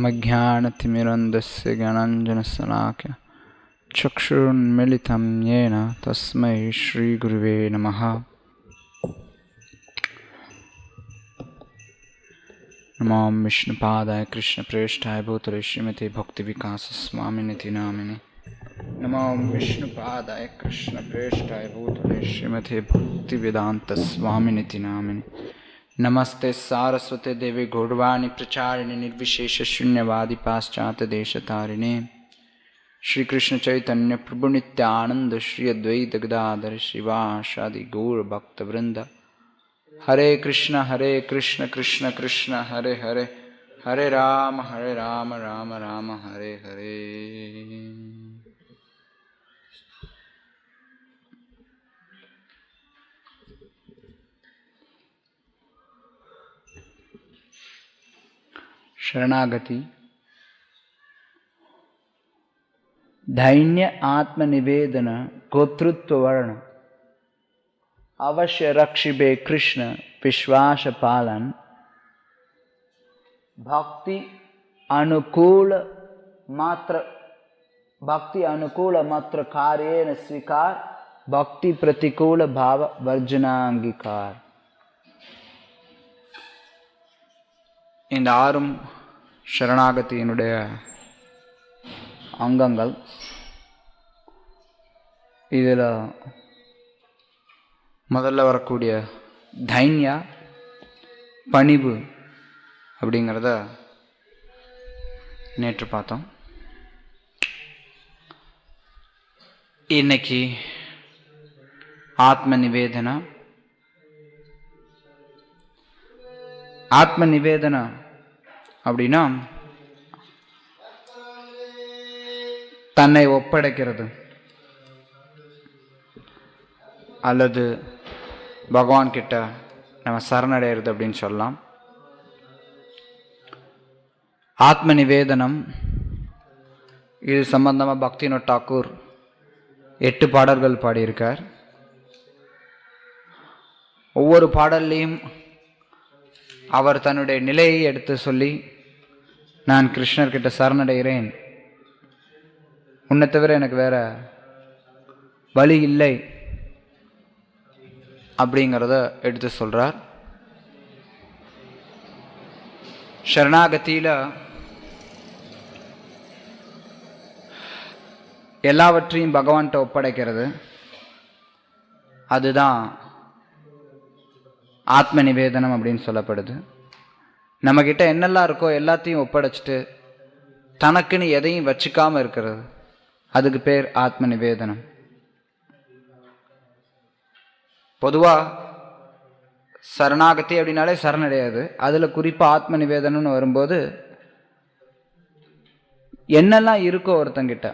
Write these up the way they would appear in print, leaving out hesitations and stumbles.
अज्ञानतिमिरन्धस्य ज्ञानाञ्जनशलाकया चक्षुरुन्मीलितं येन तस्मै श्रीगुरुवे नमः। नमो विष्णुपादाय कृष्णप्रेष्ठाय भूतले श्रीमते भक्तिविकासस्वामिनिति नामिने। नमो विष्णुपादाय कृष्णप्रेष्ठाय भूतले श्रीमते भक्तिवेदान्तस्वामिनिति नामिने। नमस्ते सारस्वते देवी गौरवाणी प्रचारिणे निर्विशेष शून्यवादी पाश्चात्य देशतारिणे। श्री कृष्ण चैतन्य प्रभु नित्यानंद श्री अद्वैत गदाधर शिवासादि गौर भक्त वृंद। हरे कृष्ण कृष्ण कृष्ण हरे हरे, हरे राम राम राम हरे हरे। शरणागति, दैन्य आत्मनिवेदन, गोत्रत्व वर्ण, अवश्य रक्षिबे कृष्ण विश्वास पालन, भक्ति अनुकूल मात्र कार्येन स्वीकार, भक्ति प्रतिकूल भाव वर्जनांगीकार। இந்த ஆறும் சரணாகதியினுடைய அங்கங்கள். இதில் முதல்ல வரக்கூடிய தைன்யா, பணிவு அப்படிங்கிறத நேற்று பார்த்தோம். இன்னைக்கு ஆத்ம நிவேதனா. ஆத்ம நிவேதனா அப்படின்னா தன்னை ஒப்படைக்கிறது அல்லது பகவான் கிட்ட நம்ம சரணடைகிறது அப்படின்னு சொல்லலாம். ஆத்ம நிவேதனம் இது சம்பந்தமாக பக்திவினோத் தாக்கூர் 8 பாடல்கள் பாடியிருக்கார். ஒவ்வொரு பாடல்லையும் அவர் தன்னுடைய நிலையை எடுத்து சொல்லி, நான் கிருஷ்ணர்கிட்ட சரணடைகிறேன், உன்னை தவிர எனக்கு வேற வழி இல்லை அப்படிங்கிறத எடுத்து சொல்றார். சரணாகதியில எல்லாவற்றையும் பகவான்கிட்ட ஒப்படைக்கிறது, அதுதான் ஆத்ம நிவேதனம் அப்படின்னு சொல்லப்படுது. நம்மக்கிட்ட என்னெல்லாம் இருக்கோ எல்லாத்தையும் ஒப்படைச்சிட்டு தனக்குன்னு எதையும் வச்சுக்காம இருக்கிறது, அதுக்கு பேர் ஆத்ம நிவேதனம். பொதுவாக சரணாகதி அப்படின்னாலே சரணடையாது. அதில் குறிப்பாக ஆத்ம நிவேதனம்னு வரும்போது என்னெல்லாம் இருக்கோ ஒருத்தங்கிட்ட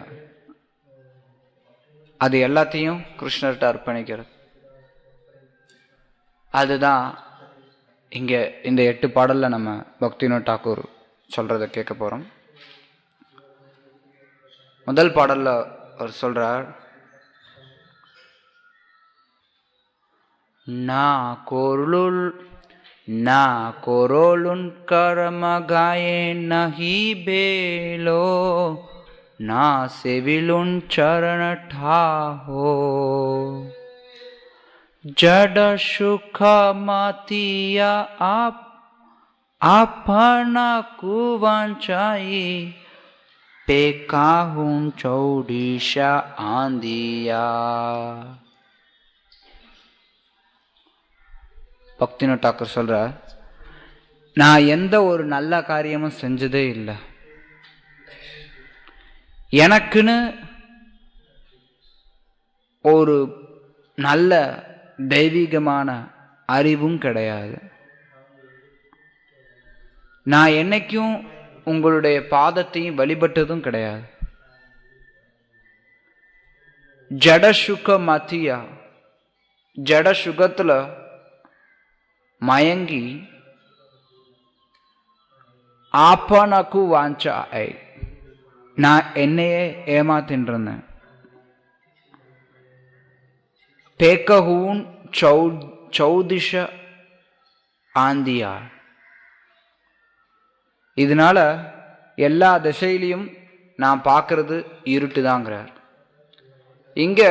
அது எல்லாத்தையும் கிருஷ்ணர்கிட்ட அர்ப்பணிக்கிறது. அதுதான் இங்கே இந்த 8 பாடலில் நம்ம பக்திவினோத் தாக்கூர் சொல்கிறத கேட்க போகிறோம். முதல் பாடலில் அவர் சொல்கிறார், ना कोरोलुन कर्म गाये नहीं बेलो, ना सेविलुन चरण ठाहो, जड सुख मातिया आपना कुवंचाई, पेकाहुन चौड़ीशा आंदिया। பக்திவினோத் தாக்கூர் சொல்றார், நான் எந்த ஒரு நல்ல காரியமும் செஞ்சதே இல்லை, எனக்குன்னு ஒரு நல்ல தெய்வீகமான அறிவும் கிடையாது, நான் என்னைக்கும் உங்களுடைய பாதத்தையும் வழிபட்டதும் கிடையாது. ஜட சுக மத்தியா, ஜட சுகத்துல மயங்கி ஆப்பனக்கு வாஞ்சாய், நான் என்னையே ஏமாத்தின்னு இருந்தேன். பேக்கஹூன் சௌதிஷ ஆந்தியா. இதனால எல்லா திசையிலையும் நான் பார்க்கறது இருட்டு தாங்கிறார். இங்க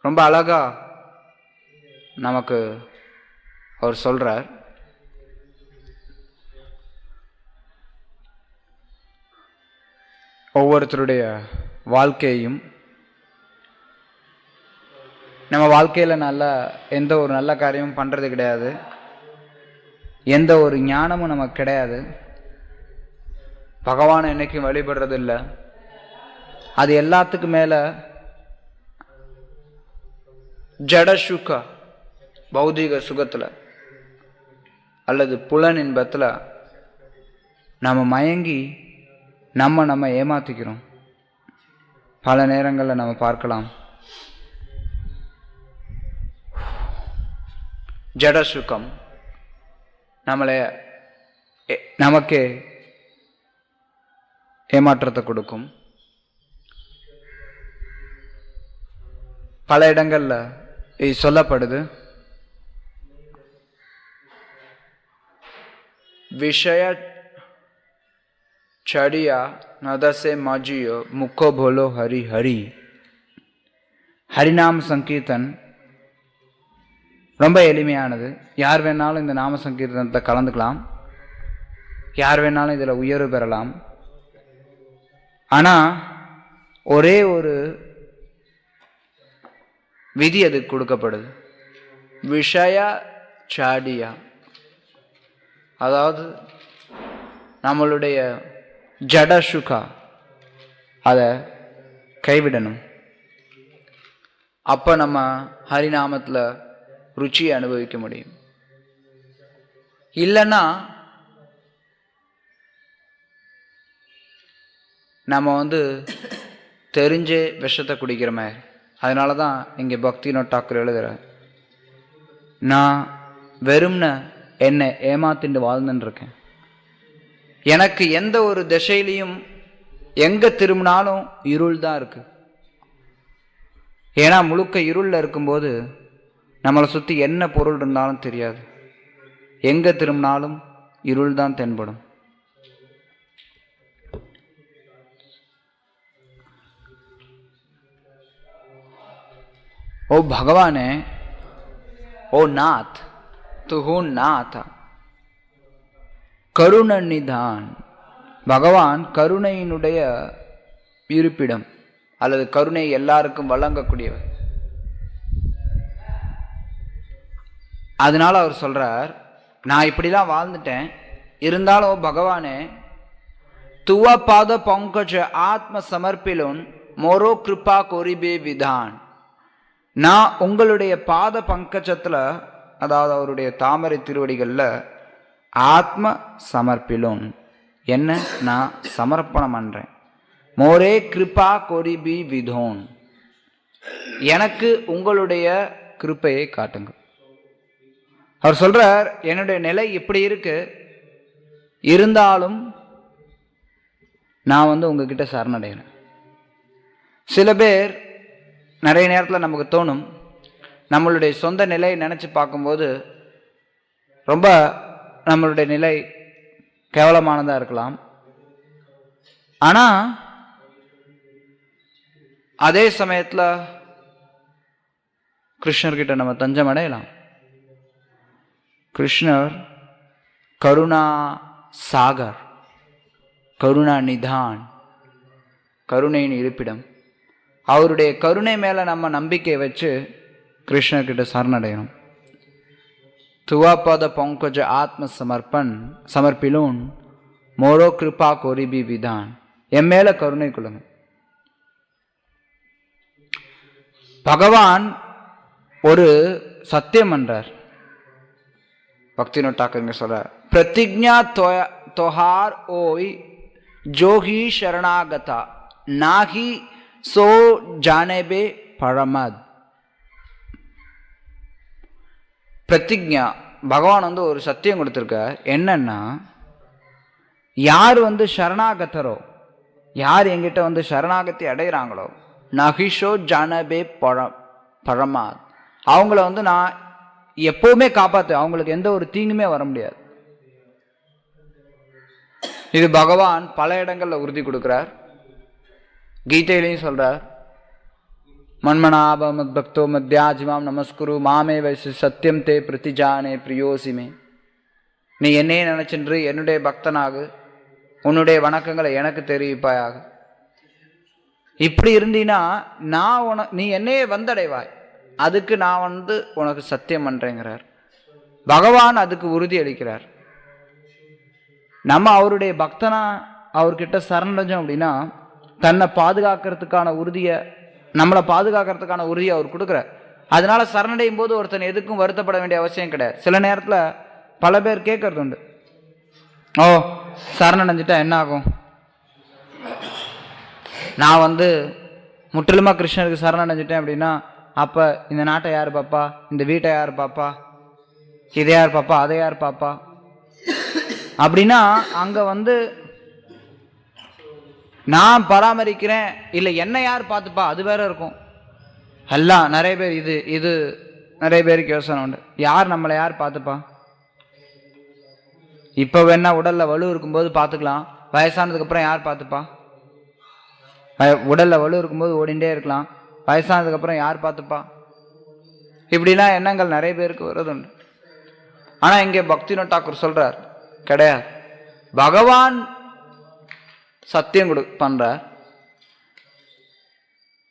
ரொம்ப அழகா நமக்கு அவர் சொல்றார், ஒவ்வொருத்தருடைய வாழ்க்கையும் நம்ம வாழ்க்கையில் எந்த ஒரு நல்ல காரியமும் பண்ணுறது கிடையாது, எந்த ஒரு ஞானமும் நமக்கு கிடையாது, பகவானை என்னைக்கும் வழிபடுறது இல்லை. அது எல்லாத்துக்கும் மேலே ஜட சுக பௌதிக சுகத்தில் அல்லது புலன் இன்பத்தில் நம்ம மயங்கி நம்ம ஏமாத்திக்கிறோம். பல நேரங்களில் நம்ம பார்க்கலாம், ஜட சுகம் நமக்கே ஏமாற்றத்தை கொடுக்கும். பல இடங்கள்ல இது சொல்லப்படுது, விஷய चढ़िया नदसे मजियो मुखो बोलो हरि हरि. ஹரிநாம சங்கீர்த்தன் ரொம்ப எளிமையானது. யார் வேணாலும் இந்த நாம சங்கீர்த்தனத்தை கலந்துக்கலாம், யார் வேணாலும் இதில் உயர்வு பெறலாம். ஆனால் ஒரே ஒரு விதி அதுக்கு கொடுக்கப்படுது, விஷய சாடியா. அதாவது நம்மளுடைய ஜட சுகா அதை கைவிடணும். அப்போ நம்ம ஹரிநாமத்தில் ருச்சியை அனுபவிக்க முடியும். இல்லைன்னா நம்ம தெரிஞ்சே விஷத்தை குடிக்கிற மாதிரி. அதனால தான் இங்கே பக்திவினோத் தாக்கூர் எழுதுகிறார், நான் வெறும்ன என்னை ஏமாத்திண்டு வாழ்ந்துன்னு இருக்கேன். எனக்கு எந்த ஒரு திசையிலையும் எங்கே திரும்பினாலும் இருள் தான் இருக்கு. ஏன்னா முழுக்க இருளில் இருக்கும்போது நம்மளை சுற்றி என்ன பொருள் இருந்தாலும் தெரியாது, எங்கே திரும்பினாலும் இருள் தான் தென்படும். ओ भगवान है, ओ नाथ तू हूँ नाथ கருண நிதான். பகவான் கருணையினுடைய இருப்பிடம் அல்லது கருணை எல்லாருக்கும் வழங்கக்கூடியவர். அதனால அவர் சொல்றார், நான் இப்படிலாம் வாழ்ந்துட்டேன், இருந்தாலும் பகவானே துவ பாத பங்கஜ ஆத்ம சமர்ப்பிலுன் மோரோ கிருபா கோரிபே விதான். நான் உங்களுடைய பாத பங்கஜத்தில், அதாவது அவருடைய தாமரை திருவடிகளில் ஆத்ம சமர்ப்பிலும் என்ன நான் சமர்ப்பணம் பண்றேன். மோரே கிருபா கோரிபி விதோன், எனக்கு உங்களுடைய கிருப்பையை காட்டுங்க. அவர் சொல்றார், என்னுடைய நிலை இப்படி இருக்கு, இருந்தாலும் நான் உங்ககிட்ட சரணடைகிறேன். சில பேர் நிறைய நேரத்தில் நமக்கு தோணும், நம்மளுடைய சொந்த நிலையை நினச்சி பார்க்கும்போது ரொம்ப நம்மளுடைய நிலை கேவலமானதாக இருக்கலாம். ஆனால் அதே சமயத்தில் கிருஷ்ணர்கிட்ட நம்ம தஞ்சம் அடையலாம். கிருஷ்ணர் கருணா சாகர், கருணா நிதான், கருணையின் இருப்பிடம். அவருடைய கருணை மேலே நம்ம நம்பிக்கை வச்சு கிருஷ்ணர்கிட்ட சரணடையணும். துவாபத பங்கஜ ஆத்ம சமர்ப்பிலும் மோரோ கிருபா கோரிபி விதான், என் மேல கருணை கொள்ளுங்க. பகவான் ஒரு சத்தியம் என்றார். பக்திவினோத் தாக்கூர் சொல்ற, பிரதிஜ்ஞா தோஹார் ஓய் ஜோஹி சரணாகதா நாஹி சோ ஜானேபே பரமத். பிரதிஜ்ஞா, பகவான் ஒரு சத்தியம் கொடுத்துருக்கார். என்னன்னா, யார் சரணாகத்தரோ, யார் என்கிட்ட சரணாகத்தை அடைகிறாங்களோ, நகிஷோ ஜானபே பரமாத், அவங்கள வந்து நான் எப்பவுமே காப்பாற்றுவேன், அவங்களுக்கு எந்த ஒரு தீங்குமே வர முடியாது. இது பகவான் பல இடங்கள்ல உறுதி கொடுக்கிறார். கீதையிலையும் சொல்றார், மன்மனாப மத்பக்தோ மத்யாஜிமாம் நமஸ்குரு மாமே வயசு சத்தியம் தே பிரதிஜானே பிரியோசிமே. நீ என்னையே நினைச்சென்று என்னுடைய பக்தனாகு, உன்னுடைய வணக்கங்களை எனக்கு தெரிவிப்பாயாக. இப்படி இருந்தீன்னா நீ என்னையே வந்தடைவாய், அதுக்கு நான் வந்து உனக்கு சத்தியம் பண்றேங்கிறார் பகவான். அதுக்கு உறுதி அளிக்கிறார். நம்ம அவருடைய பக்தனா அவர்கிட்ட சரணடைஞ்சோம் அப்படின்னா தன்னை பாதுகாக்கிறதுக்கான உறுதியை, நம்மளை பாதுகாக்கிறதுக்கான உறுதியை அவர் கொடுக்குறார். அதனால சரணடையும் போது ஒருத்தன் எதுக்கும் வருத்தப்பட வேண்டிய அவசியம் கிடையாது. சில நேரத்தில் பல பேர் கேட்கறது உண்டு, ஓ சரணடைஞ்சிட்டா என்ன ஆகும், நான் வந்து முற்றிலுமாக கிருஷ்ணருக்கு சரணடைஞ்சிட்டேன் அப்படின்னா அப்போ இந்த நாட்டை யார் பாப்பா, இந்த வீட்டை யார் பாப்பா, இதை யார் பாப்பா, அதை யார் பாப்பா அப்படின்னா அங்கே வந்து நான் பராமரிக்கிறேன் இல்லை என்ன யார் பார்த்துப்பா அது வேற இருக்கும். எல்லாம் நிறைய பேர் இது நிறைய பேருக்கு யோசனை உண்டு, யார் நம்மளை யார் பார்த்துப்பா. இப்போ வேணா உடல்ல வலு இருக்கும்போது பார்த்துக்கலாம், வயசானதுக்கு அப்புறம் யார் பார்த்துப்பா. உடல்ல வலு இருக்கும்போது ஓடிண்டே இருக்கலாம், வயசானதுக்கு அப்புறம் யார் பார்த்துப்பா. இப்படிலாம் எண்ணங்கள் நிறைய பேருக்கு வருது உண்டு. ஆனா இங்கே பக்திவினோத் தாக்கூர் சொல்றார், கிடையாது. பகவான் சத்தியம் பண்றார்,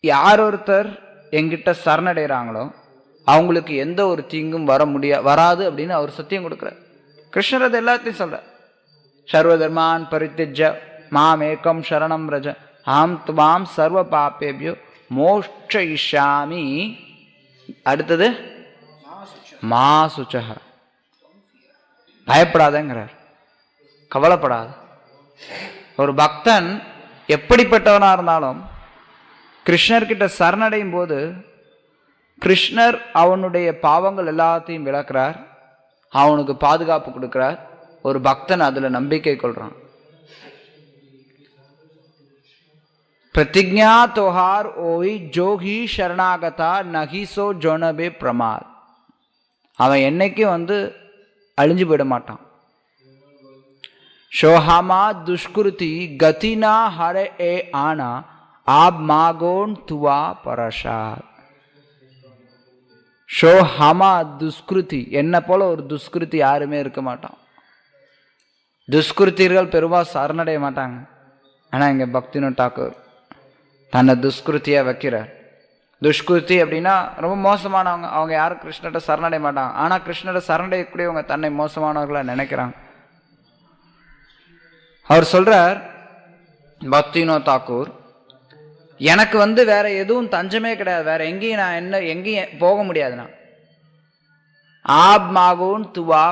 யார் ஒருத்தர் எங்கிட்ட சரணடைகிறாங்களோ அவங்களுக்கு எந்த ஒரு தீங்கும் வராது அப்படின்னு அவர் சத்தியம் கொடுக்குறார். கிருஷ்ணர் அது எல்லாத்தையும் சொல்றார், சர்வதர்மான் பரித்யஜ்ய மாம் ஏகம் சரணம் ரஜ ஆம் துவாம் சர்வ பாப்பேபியோ மோட்சயிஷ்யாமி. அடுத்தது மா சுச்சஹ, பயப்படாதங்கிறார், கவலைப்படாத. ஒரு பக்தன் எப்படிப்பட்டவனா இருந்தாலும் கிருஷ்ணர்கிட்ட சரணடையும் போது கிருஷ்ணர் அவனுடைய பாவங்கள் எல்லாத்தையும் விளக்குறார், அவனுக்கு பாதுகாப்பு கொடுக்கிறார். ஒரு பக்தன் அதுல நம்பிக்கை கொள்றான். பிரதிஜா தோஹார் ஓய் ஜோகி சரணாகதா நகி சோ ஜோனபே பிரமாத். அவன் என்னைக்கும் வந்து அழிஞ்சு போயிட மாட்டான். ஷோஹாமா துஷ்கிருதி கதினா ஹர ஏ ஆனா ஆப் மாகோன் துவா பரஷாத். ஷோஹாமா துஷ்கிருதி, என்ன போல ஒரு துஷ்கிருதி யாருமே இருக்க மாட்டான். துஷ்கிருத்திகள் பெரும்பாலும் சரணடைய மாட்டாங்க. ஆனா இங்க பக்திவினோத் தாக்கூர் தன்னை துஷ்கிருத்தியா வைக்கிறார். துஷ்கிருத்தி அப்படின்னா ரொம்ப மோசமானவங்க, அவங்க யாரும் கிருஷ்ணர்கிட்ட சரணடைய மாட்டாங்க. ஆனா கிருஷ்ணரை சரணடையக்கூடியவங்க தன்னை மோசமானவர்களா நினைக்கிறாங்க. அவர் சொல்றார் பக்திவினோத் தாக்கூர், எனக்கு வந்து வேற எதுவும் தஞ்சமே கிடையாது, வேற எங்கேயும் நான் எங்கேயும் போக முடியாதுண்ணா. ஆப் மாகூன் துவா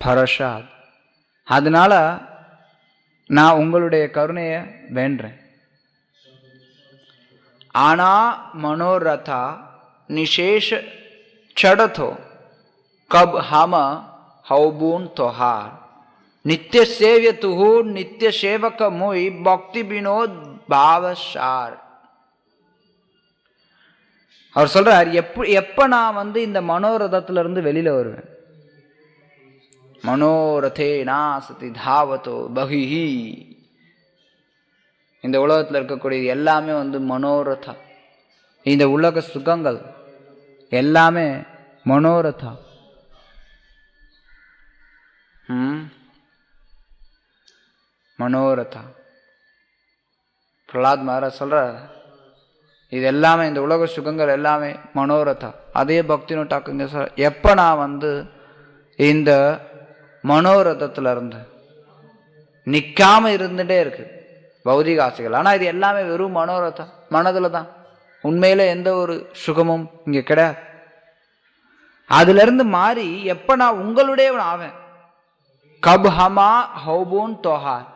பரஷாத். அதனால நான் உங்களுடைய கருணையை வேண்டேன். ஆனா மனோரதா நிசேஷ சடதோ கப் ஹம ஹௌபூன் தொஹார் நித்திய சேவிய துஹூ நித்திய சேவக மொய் பக்தி வினோத் பாவசார். அவர் சொல்றார், எப்ப நான் வந்து இந்த மனோரதத்துல இருந்து வெளியில வருவேன். மனோரதே நாசதி தாவதோ பகிஹி. இந்த உலகத்தில் இருக்கக்கூடிய எல்லாமே வந்து மனோரதா. இந்த உலக சுகங்கள் எல்லாமே மனோரதா. மனோரதா. பிரஹ்லாத் மகாராஜ் சொல்ற, இது எல்லாமே இந்த உலக சுகங்கள் எல்லாமே மனோரதா. அதே பக்திவினோத் தாக்கூர் சொல்ற, எப்ப நான் வந்து இந்த மனோரதத்துல இருந்து நிக்காம இருந்துட்டே இருக்கு பௌதிக ஆசைகள். ஆனா இது எல்லாமே வெறும் மனோரதா, மனதுல தான். உண்மையில எந்த ஒரு சுகமும் இங்க கிடையாது. அதுல இருந்து மாறி எப்ப நான் உங்களுடையவன் ஆவேன். கப் ஹமா ஹௌபூன் தோஹார்,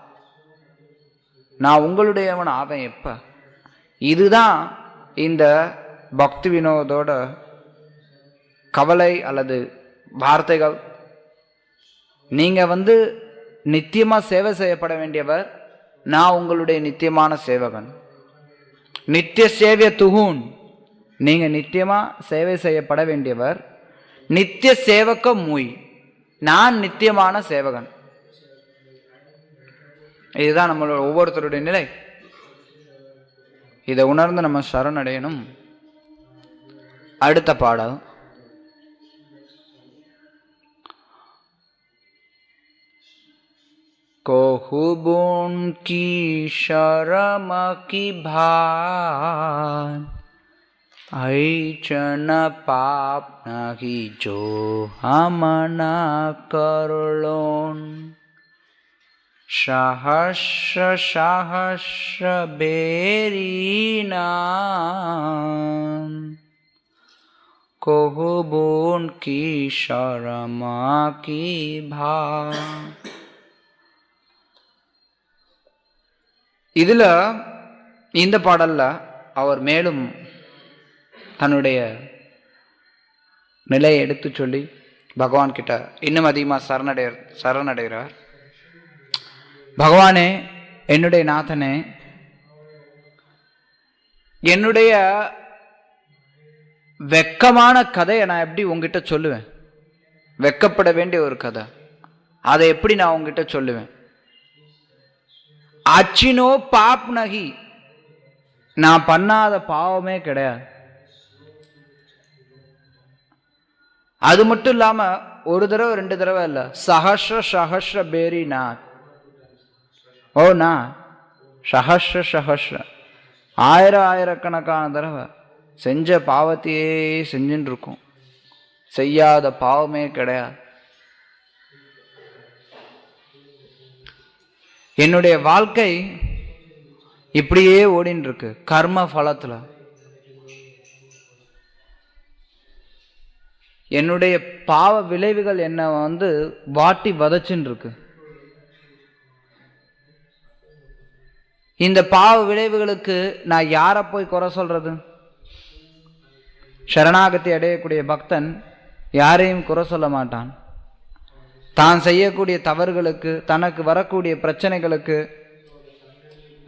நான் உங்களுடையவன் ஆவேன் எப்ப. இதுதான் இந்த பக்தி வினோதோட கவலை அல்லது வார்த்தைகள். நீங்க வந்து நித்தியமா சேவை செய்யப்பட வேண்டியவர், நான் உங்களுடைய நித்தியமான சேவகன். நித்திய சேவிய துஹூன், நீங்கள் நித்தியமாக சேவை செய்யப்பட வேண்டியவர். நித்திய சேவக மூய், நான் நித்தியமான சேவகன். இதுதான் நம்மளோட ஒவ்வொருத்தருடைய நிலை. இதை உணர்ந்து நம்ம சரணடையணும். அடுத்த பாடல் कोहुबुन की शरम की भान, ऐचन पाप नहीं जो हम न करलोन। सहस्र सहस्र बेरीना कोहुबुन की शरम की भान. இதில் இந்த பாடலில் அவர் மேலும் தன்னுடைய நிலையை எடுத்து சொல்லி பகவான் கிட்ட இன்னும் அதிகமாக சரணடைகிறார். பகவானே, என்னுடைய நாதனே, என்னுடைய வெக்கமான கதையை நான் எப்படி உங்ககிட்ட சொல்லுவேன்? வெக்கப்பட வேண்டிய ஒரு கதை, அதை எப்படி நான் உங்ககிட்ட சொல்லுவேன்? அச்சினோ பாப் நகி, நான் பண்ணாத பாவமே கிடையாது. அது மட்டும் இல்லாம ஒரு தடவை 2 தடவை இல்ல, சஹஸ்ர சஹஸ்ர பேரி நான், ஓ நான் சஹஸ்ர சஹஸ்ர ஆயிரக்கணக்கான தடவை செஞ்ச பாவத்தையே செஞ்சுட்டு இருக்கும். செய்யாத பாவமே கிடையாது. என்னுடைய வாழ்க்கை இப்படியே ஓடின்னு இருக்கு கர்ம பலத்துல. என்னுடைய பாவ விளைவுகள் என்னை வாட்டி வதச்சுன்னு இருக்கு. இந்த பாவ விளைவுகளுக்கு நான் யாரை போய் குறை சொல்றது? சரணாகதி அடையக்கூடிய பக்தன் யாரையும் குறை சொல்ல மாட்டான். தான் செய்யக்கூடிய தவறுகளுக்கு, தனக்கு வரக்கூடிய பிரச்சனைகளுக்கு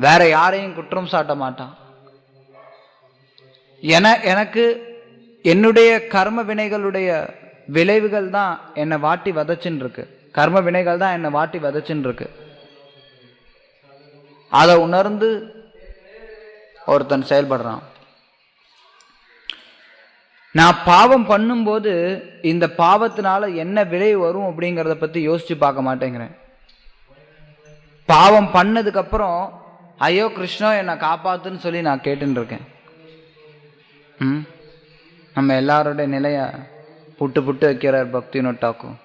வேற யாரையும் குற்றம் சாட்ட மாட்டான். எனக்கு என்னுடைய கர்ம வினைகளுடைய விளைவுகள் தான் என்னை வாட்டி வதச்சுன்னு இருக்கு. கர்ம வினைகள் தான் என்னை வாட்டி வதச்சுன்னு இருக்கு. அதை உணர்ந்து ஒருத்தன் செயல்படுறான். நான் பாவம் பண்ணும்போது இந்த பாவத்தினால என்ன விளைவு வரும் அப்படிங்கிறத பற்றி யோசித்து பார்க்க மாட்டேங்கிறேன். பாவம் பண்ணதுக்கப்புறம் ஐயோ கிருஷ்ணா என்னை காப்பாத்துன்னு சொல்லி நான் கேட்டுன்னு இருக்கேன். நம்ம எல்லாரோடைய நிலைய புட்டு புட்டு வைக்கிறார் பக்திவினோத் தாக்கூர்.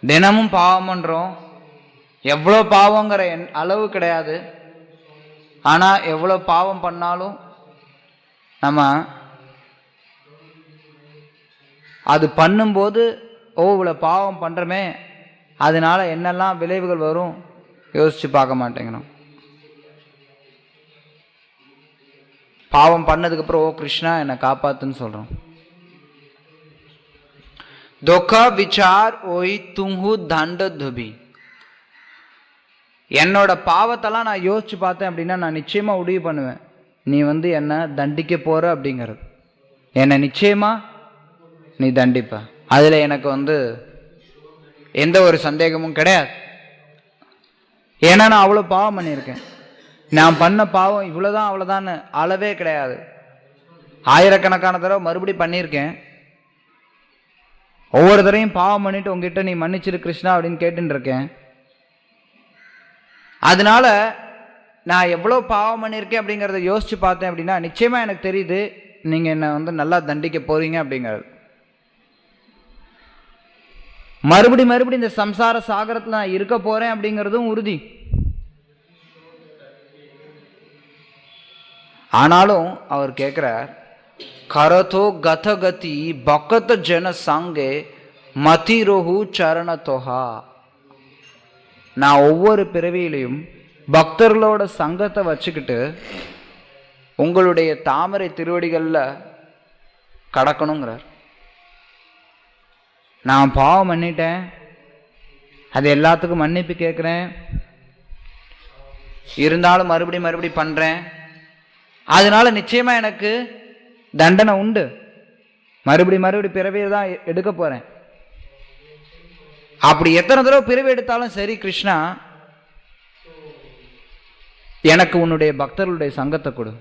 தினமும் பாவம் பண்ணுறோம். எவ்வளோ பாவங்கிற அளவு கிடையாது. ஆனால் எவ்வளோ பாவம் பண்ணாலும் நம்ம அது பண்ணும்போது இவ்வளோ பாவம் பண்ணுறமே, அதனால என்னெல்லாம் விளைவுகள் வரும் யோசித்து பார்க்க மாட்டேங்கிறோம். பாவம் பண்ணதுக்கப்புறம் ஓ கிருஷ்ணா என்னை காப்பாத்துன்னு சொல்கிறோம். துக்க விசார் ஓய் துங்கு தண்ட துபி. என்னோட பாவத்தெல்லாம் நான் யோசிச்சு பார்த்தேன் அப்படின்னா நான் நிச்சயமாக முடிவு பண்ணுவேன், நீ என்னை தண்டிக்க போகிற அப்படிங்கிறது. என்னை நிச்சயமாக நீ தண்டிப்ப. அதில் எனக்கு எந்த ஒரு சந்தேகமும் கிடையாது. ஏன்னா நான் அவ்வளோ பாவம் பண்ணியிருக்கேன். நான் பண்ண பாவம் இவ்வளோதான் அவ்வளோதான்னு அளவே கிடையாது. ஆயிரக்கணக்கான தடவை மறுபடி பண்ணியிருக்கேன். ஒவ்வொரு தடவையும் பாவம் பண்ணிட்டு உங்ககிட்ட நீ மன்னிச்சிரு கிருஷ்ணா அப்படின்னு கேட்டுன்னு இருக்கேன். அதனால நான் எவ்வளோ பாவம் பண்ணியிருக்கேன் அப்படிங்கிறத யோசிச்சு பார்த்தேன் அப்படின்னா நிச்சயமாக எனக்கு தெரியுது நீங்கள் என்னை நல்லா தண்டிக்க போறீங்க அப்படிங்கிறது. மறுபடி இந்த சம்சார சாகரத்தில் நான் இருக்க போறேன் அப்படிங்கிறதும் உறுதி. ஆனாலும் அவர் கேட்கிறார், கரதோ கதகதி பகத் ஜன சங்கே மதிரோஹு சரணதோஹா. நான் ஒவ்வொரு பிறவியிலையும் பக்தர்களோட சங்கத்தை வச்சுக்கிட்டு உங்களுடைய தாமரை திருவடிகளில் கடக்கணுங்கிறார். நான் பாவம் பண்ணிட்டேன், அது எல்லாத்துக்கும் மன்னிப்பு கேட்குறேன், இருந்தாலும் மறுபடி பண்ணுறேன் அதனால நிச்சயமா எனக்கு தண்டனை உண்டு, மறுபடி பிறவியை தான் எடுக்க போறேன். அப்படி எத்தனை தடவை பிறவி எடுத்தாலும் சரி கிருஷ்ணா, எனக்கு உன்னுடைய பக்தர்களுடைய சங்கத்தை கொடு.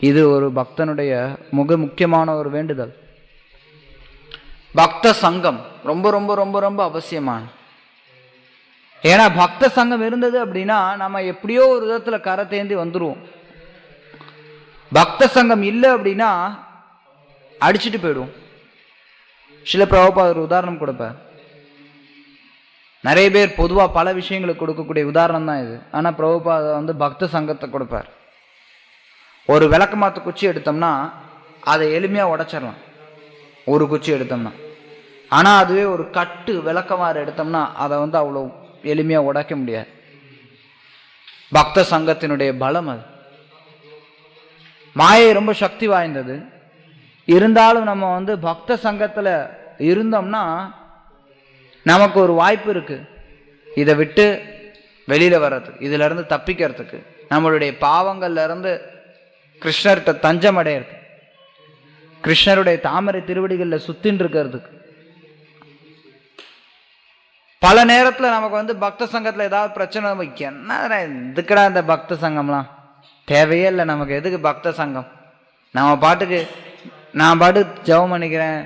இது ஒரு பக்தனுடைய முக்கியமான ஒரு வேண்டுதல். பக்த சங்கம் ரொம்ப ரொம்ப ரொம்ப ரொம்ப அவசியமான. ஏன்னா பக்த சங்கம் இருந்தது அப்படின்னா நம்ம எப்படியோ ஒரு விதத்துல கரை தேந்தி வந்துருவோம். பக்த சங்கம் இல்லை அப்படின்னா அடிச்சுட்டு போயிடுவோம். சில பிரபுபாதர் ஒரு உதாரணம் கொடுப்பார். நிறைய பேர் பொதுவாக பல விஷயங்களுக்கு கொடுக்கக்கூடிய உதாரணம் தான் இது. ஆனால் பிரபுபாதர் பக்த சங்கத்தை கொடுப்பார். ஒரு விளக்கமாத்து குச்சி எடுத்தோம்னா அதை எளிமையாக உடைச்சிடலாம், ஒரு குச்சி எடுத்தோம்னா. ஆனால் அதுவே ஒரு கட்டு விளக்கமாறு எடுத்தோம்னா அதை அவ்வளோ எளிமையாக உடைக்க முடியாது. பக்த சங்கத்தினுடைய பலம் அது. மாயை ரொம்ப சக்தி வாய்ந்தது. இருந்தாலும் நம்ம பக்த சங்கத்தில் இருந்தோம்னா நமக்கு ஒரு வாய்ப்பு இருக்கு, இதை விட்டு வெளியில வர்றதுக்கு, இதுல இருந்து தப்பிக்கிறதுக்கு, நம்மளுடைய பாவங்கள்ல இருந்து கிருஷ்ணர்கிட்ட தஞ்சம் அடையிறது, கிருஷ்ணருடைய தாமரை திருவடிகளில் சுத்தின் இருக்கிறதுக்கு. பல நேரத்துல நமக்கு பக்த சங்கத்துல ஏதாவது பிரச்சனை, என்ன எதுக்குடா இந்த பக்த சங்கம்லாம் தேவையே இல்லை, நமக்கு எதுக்கு பக்த சங்கம், நம்ம பாட்டுக்கு நான் பாட்டுக்கு ஜெபம் பண்ணிக்கிறேன்,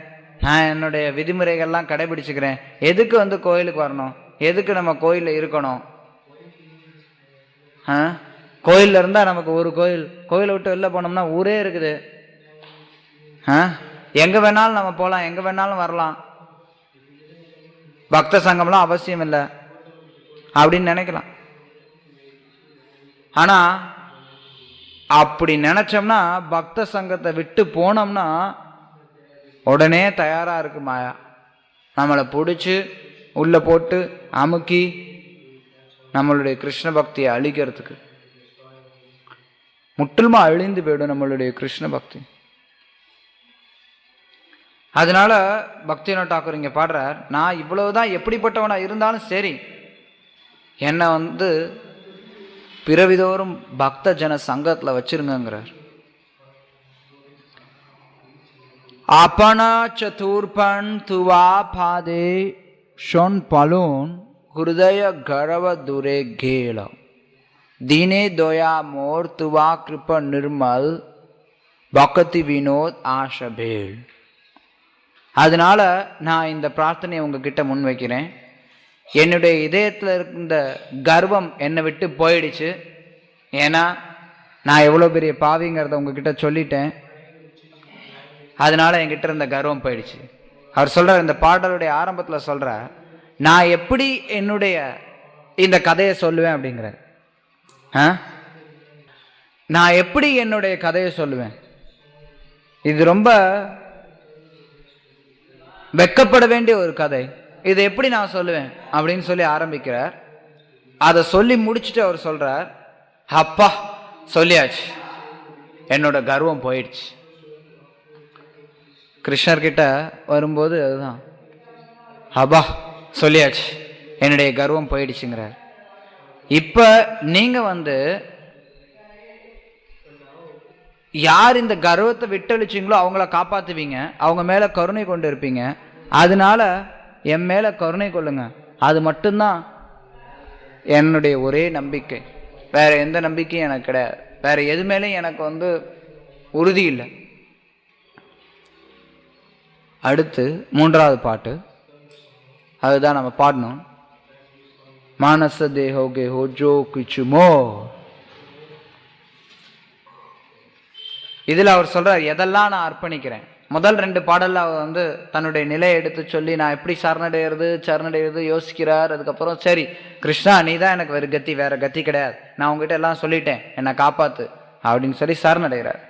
நான் என்னுடைய விதிமுறைகள்லாம் கடைபிடிச்சுக்கிறேன், எதுக்கு கோயிலுக்கு வரணும், எதுக்கு நம்ம கோயிலில் இருக்கணும்? கோயிலில் இருந்தால் நமக்கு ஒரு கோயிலை விட்டு வெளில போனோம்னா ஊரே இருக்குது, எங்கே வேணாலும் நம்ம போகலாம், எங்கே வேணாலும் வரலாம், பக்த சங்கம்லாம் அவசியம் இல்லை அப்படின்னு நினைக்கலாம். ஆனால் அப்படி நினைச்சோம்னா பக்த சங்கத்தை விட்டு போனோம்னா உடனே தயாரா இருக்கு மாயா நம்மளை பிடிச்சி உள்ள போட்டு அமுக்கி நம்மளுடைய கிருஷ்ண பக்தியை அழிக்கிறதுக்கு. முற்றிலுமா அழிந்து போயிடும் நம்மளுடைய கிருஷ்ண பக்தி. அதனால பக்திவினோத் தாக்கூர் இங்க பாடுறார், நான் இவ்வளவுதான் எப்படிப்பட்டவனா இருந்தாலும் சரி என்னை பிறவிதோறும் பக்த ஜன சங்கத்துல வச்சிருங்கிறார். आपना चतुर्पण तुवा पादे शोन पलून हृदय गर्व दूरे गेल दीने दोया मोर तुवा कृप निर्मल பக்தி வினோத் ஆஷபேல். அதனால நான் இந்த பிரார்த்தனையை உங்ககிட்ட முன் வைக்கிறேன். என்னுடைய இதயத்தில் இருந்த கர்வம் என்னை விட்டு போயிடுச்சு. ஏன்னா நான் எவ்வளோ பெரிய பாவிங்கிறத உங்ககிட்ட சொல்லிட்டேன். அதனால என்கிட்ட இருந்த கர்வம் போயிடுச்சு. அவர் சொல்றார், இந்த பாடலுடைய ஆரம்பத்தில் சொல்ற, நான் எப்படி என்னுடைய இந்த கதையை சொல்லுவேன் அப்படிங்கிற, நான் எப்படி என்னுடைய கதையை சொல்லுவேன், இது ரொம்ப வெட்கப்பட வேண்டிய ஒரு கதை, இதை எப்படி நான் சொல்லுவேன் அப்படின்னு சொல்லி ஆரம்பிக்கிறார். அதை சொல்லி முடிச்சுட்டு அவர் சொல்றார், அப்பா சொல்லியாச்சு, என்னோட கர்வம் போயிடுச்சு. கிருஷ்ணர்கிட்ட வரும்போது அதுதான், அப்பா சொல்லியாச்சு, என்னுடைய கர்வம் போயிடுச்சுங்கிறார். இப்ப நீங்க யார் இந்த கர்வத்தை விட்டழிச்சிங்களோ அவங்கள காப்பாத்துவீங்க, அவங்க மேல கருணை கொண்டு இருப்பீங்க. அதனால என் மேல கருணை கொள்ளுங்க, அது மட்டும்தான் என்னுடைய ஒரே நம்பிக்கை. வேற எந்த நம்பிக்கையும் எனக்கு கிடையாது, வேற எது மேலேயும் எனக்கு உறுதி இல்லை. அடுத்து மூன்றாவது பாட்டு, அதுதான் நம்ம பாடணும். மானச தேஹோகே ஹோஜோ கிச்சுமோ. இதுல அவர் சொல்றார், எதெல்லாம் நான் அர்ப்பணிக்கிறேன். முதல் 2 பாடல்ல அவர் தன்னுடைய நிலையை எடுத்து சொல்லி நான் எப்படி சரணடைகிறது யோசிக்கிறார். அதுக்கப்புறம் சரி கிருஷ்ணா நீ தான் எனக்கு வேற கத்தி கிடையாது, நான் உங்ககிட்ட எல்லாம் சொல்லிட்டேன், என்னை காப்பாத்து அப்படின்னு சொல்லி சரணடைகிறார்.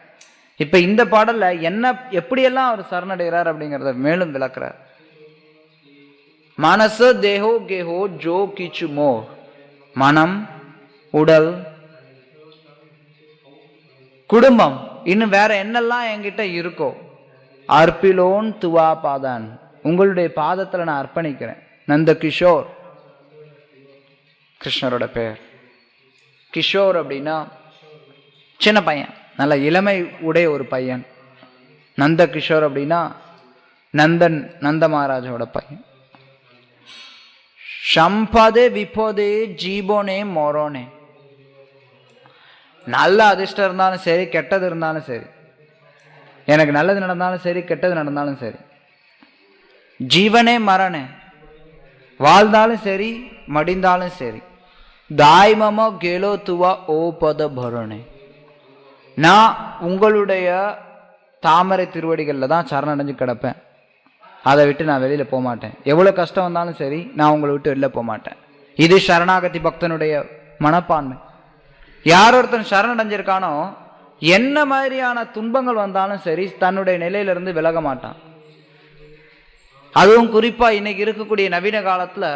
இப்ப இந்த பாடல்ல என்ன எப்படியெல்லாம் அவர் சரணடைகிறார் அப்படிங்கிறத மேலும் விளக்குறார். மனச தேஹோ கேஹோ ஜோ கிச்சு மோ. மனம், உடல், குடும்பம், இன்னும் வேற என்னெல்லாம் என்கிட்ட இருக்கோ, அர்ப்பிலோன் துவா பாதான், உங்களுடைய பாதத்துல நான் அர்ப்பணிக்கிறேன். நந்த கிஷோர், கிருஷ்ணரோட பெயர். கிஷோர் அப்படின்னா சின்ன பையன், நல்ல இளமை உடைய ஒரு பையன். நந்த கிஷோர் அப்படின்னா நந்த மகாராஜோட பையன். சம்பதே விபோதே ஜீபோனே மோரோனே. நல்ல அதிர்ஷ்டம் இருந்தாலும் சரி, கெட்டது இருந்தாலும் சரி, எனக்கு நல்லது நடந்தாலும் சரி, கெட்டது நடந்தாலும் சரி, ஜீவனே மரணே, வாழ்ந்தாலும் சரி மடிந்தாலும் சரி, தாய்மமோ கேலோ துவா ஓ பத பரணே. நான் உங்களுடைய தாமரை திருவடிகளில் தான் சரணடைஞ்சு கிடப்பேன். அதை விட்டு நான் வெளியில் போக மாட்டேன். எவ்வளோ கஷ்டம் வந்தாலும் சரி, நான் உங்களை விட்டு வெளில போக மாட்டேன். இது சரணாகதி பக்தனுடைய மனப்பான்மை. யார் ஒருத்தன் சரணடைஞ்சிருக்கானோ என்ன மாதிரியான துன்பங்கள் வந்தாலும் சரி, தன்னுடைய நிலையிலிருந்து விலக மாட்டான். அதுவும் குறிப்பாக இன்னைக்கு இருக்கக்கூடிய நவீன காலத்தில்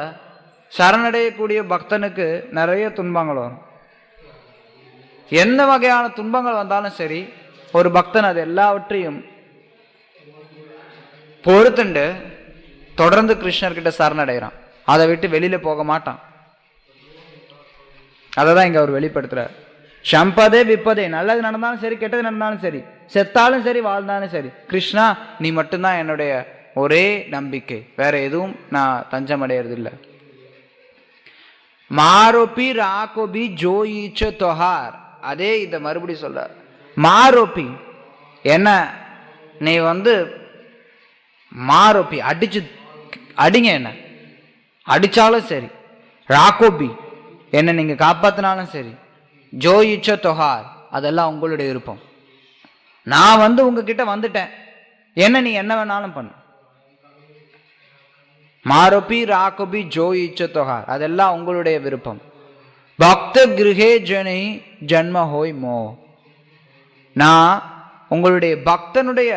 சரணடையக்கூடிய பக்தனுக்கு நிறைய துன்பங்கள் வரும். என்ன வகையான துன்பங்கள் வந்தாலும் சரி, ஒரு பக்தன் அது எல்லாவற்றையும் பொறுத்துண்டு தொடர்ந்து கிருஷ்ணர்கிட்ட சரணடைகிறான். அதை விட்டு வெளியில போக மாட்டான். அதை தான் இங்க அவர் வெளிப்படுத்துறார். சம்பதே விப்பதே, நல்லது நடந்தாலும் சரி, கெட்டது நடந்தாலும் சரி, செத்தாலும் சரி, வாழ்ந்தாலும் சரி, கிருஷ்ணா நீ மட்டும்தான் என்னுடைய ஒரே நம்பிக்கை, வேற எதுவும் நான் தஞ்சம் அடையிறது இல்லை. மாரோப்பி ராகோபி ஜோ ஈச்ச தொஹார். அதே இதை மறுபடி சொல்ற. மாரோப்பி என்ன, நீ மாரோப்பி அடிங்க, என்ன அடிச்சாலும் சரி, ராகோபி என்ன நீங்க காப்பாத்தினாலும் சரி, ஜோ இச்ச தொஹார் அதெல்லாம் உங்களுடைய விருப்பம். நான் உங்ககிட்ட வந்துட்டேன், என்ன நீ என்ன வேணாலும் பண்ணு. மாரோப்பி ராகோபி ஜோ இச்ச தொஹார் அதெல்லாம் உங்களுடைய விருப்பம். பக்த கிருஹே ஜனி ஜன்ம ஹோய் மோ. நான் உங்களுடைய பக்தனுடைய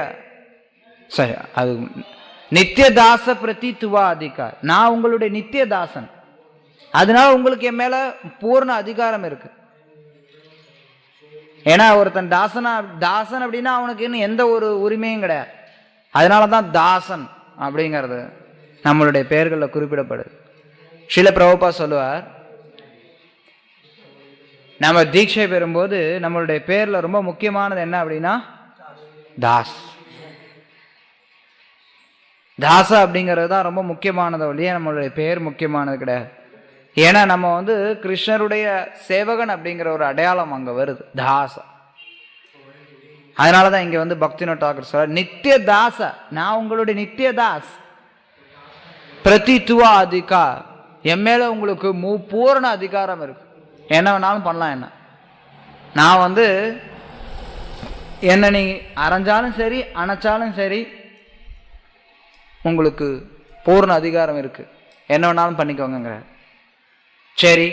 சரி, அது நித்தியதாச பிரதி துவா அதிகார். நான் உங்களுடைய நித்தியதாசன், அதனால உங்களுக்கு என் மேல பூர்ண அதிகாரம் இருக்கு. ஏன்னா ஒருத்தன் தாசன் அப்படின்னா அவனுக்கு இன்னும் எந்த ஒரு உரிமையும் கிடையாது. அதனாலதான் தாசன் அப்படிங்கிறது நம்மளுடைய பெயர்களில் குறிப்பிடப்படுது. ஸ்ரீல பிரபுபா சொல்லுவார், நம்ம தீட்சை பெறும்போது நம்மளுடைய பேர்ல ரொம்ப முக்கியமானது என்ன அப்படின்னா தாஸ். தாசா அப்படிங்கிறது தான் ரொம்ப முக்கியமானது ஒழிய நம்மளுடைய பேர் முக்கியமானது கிடையாது. ஏன்னா நம்ம கிருஷ்ணருடைய சேவகன் அப்படிங்கிற ஒரு அடையாளம் அங்க வருது, தாசா. அதனாலதான் இங்க பக்தினோட் தாக்கூர் சொல்ற, நித்திய தாச, நான் உங்களுடைய நித்திய தாஸ். பிரதித்துவ அதிகார், என் மேல உங்களுக்கு பூரண அதிகாரம் இருக்கு. என்ன வேணாலும் பண்ணலாம். நான் என்ன நீ அரைஞ்சாலும் சரி, அணைச்சாலும் சரி, உங்களுக்கு பூர்ண அதிகாரம் இருக்கு, என்ன வேணாலும் பண்ணிக்கோங்க. சரி,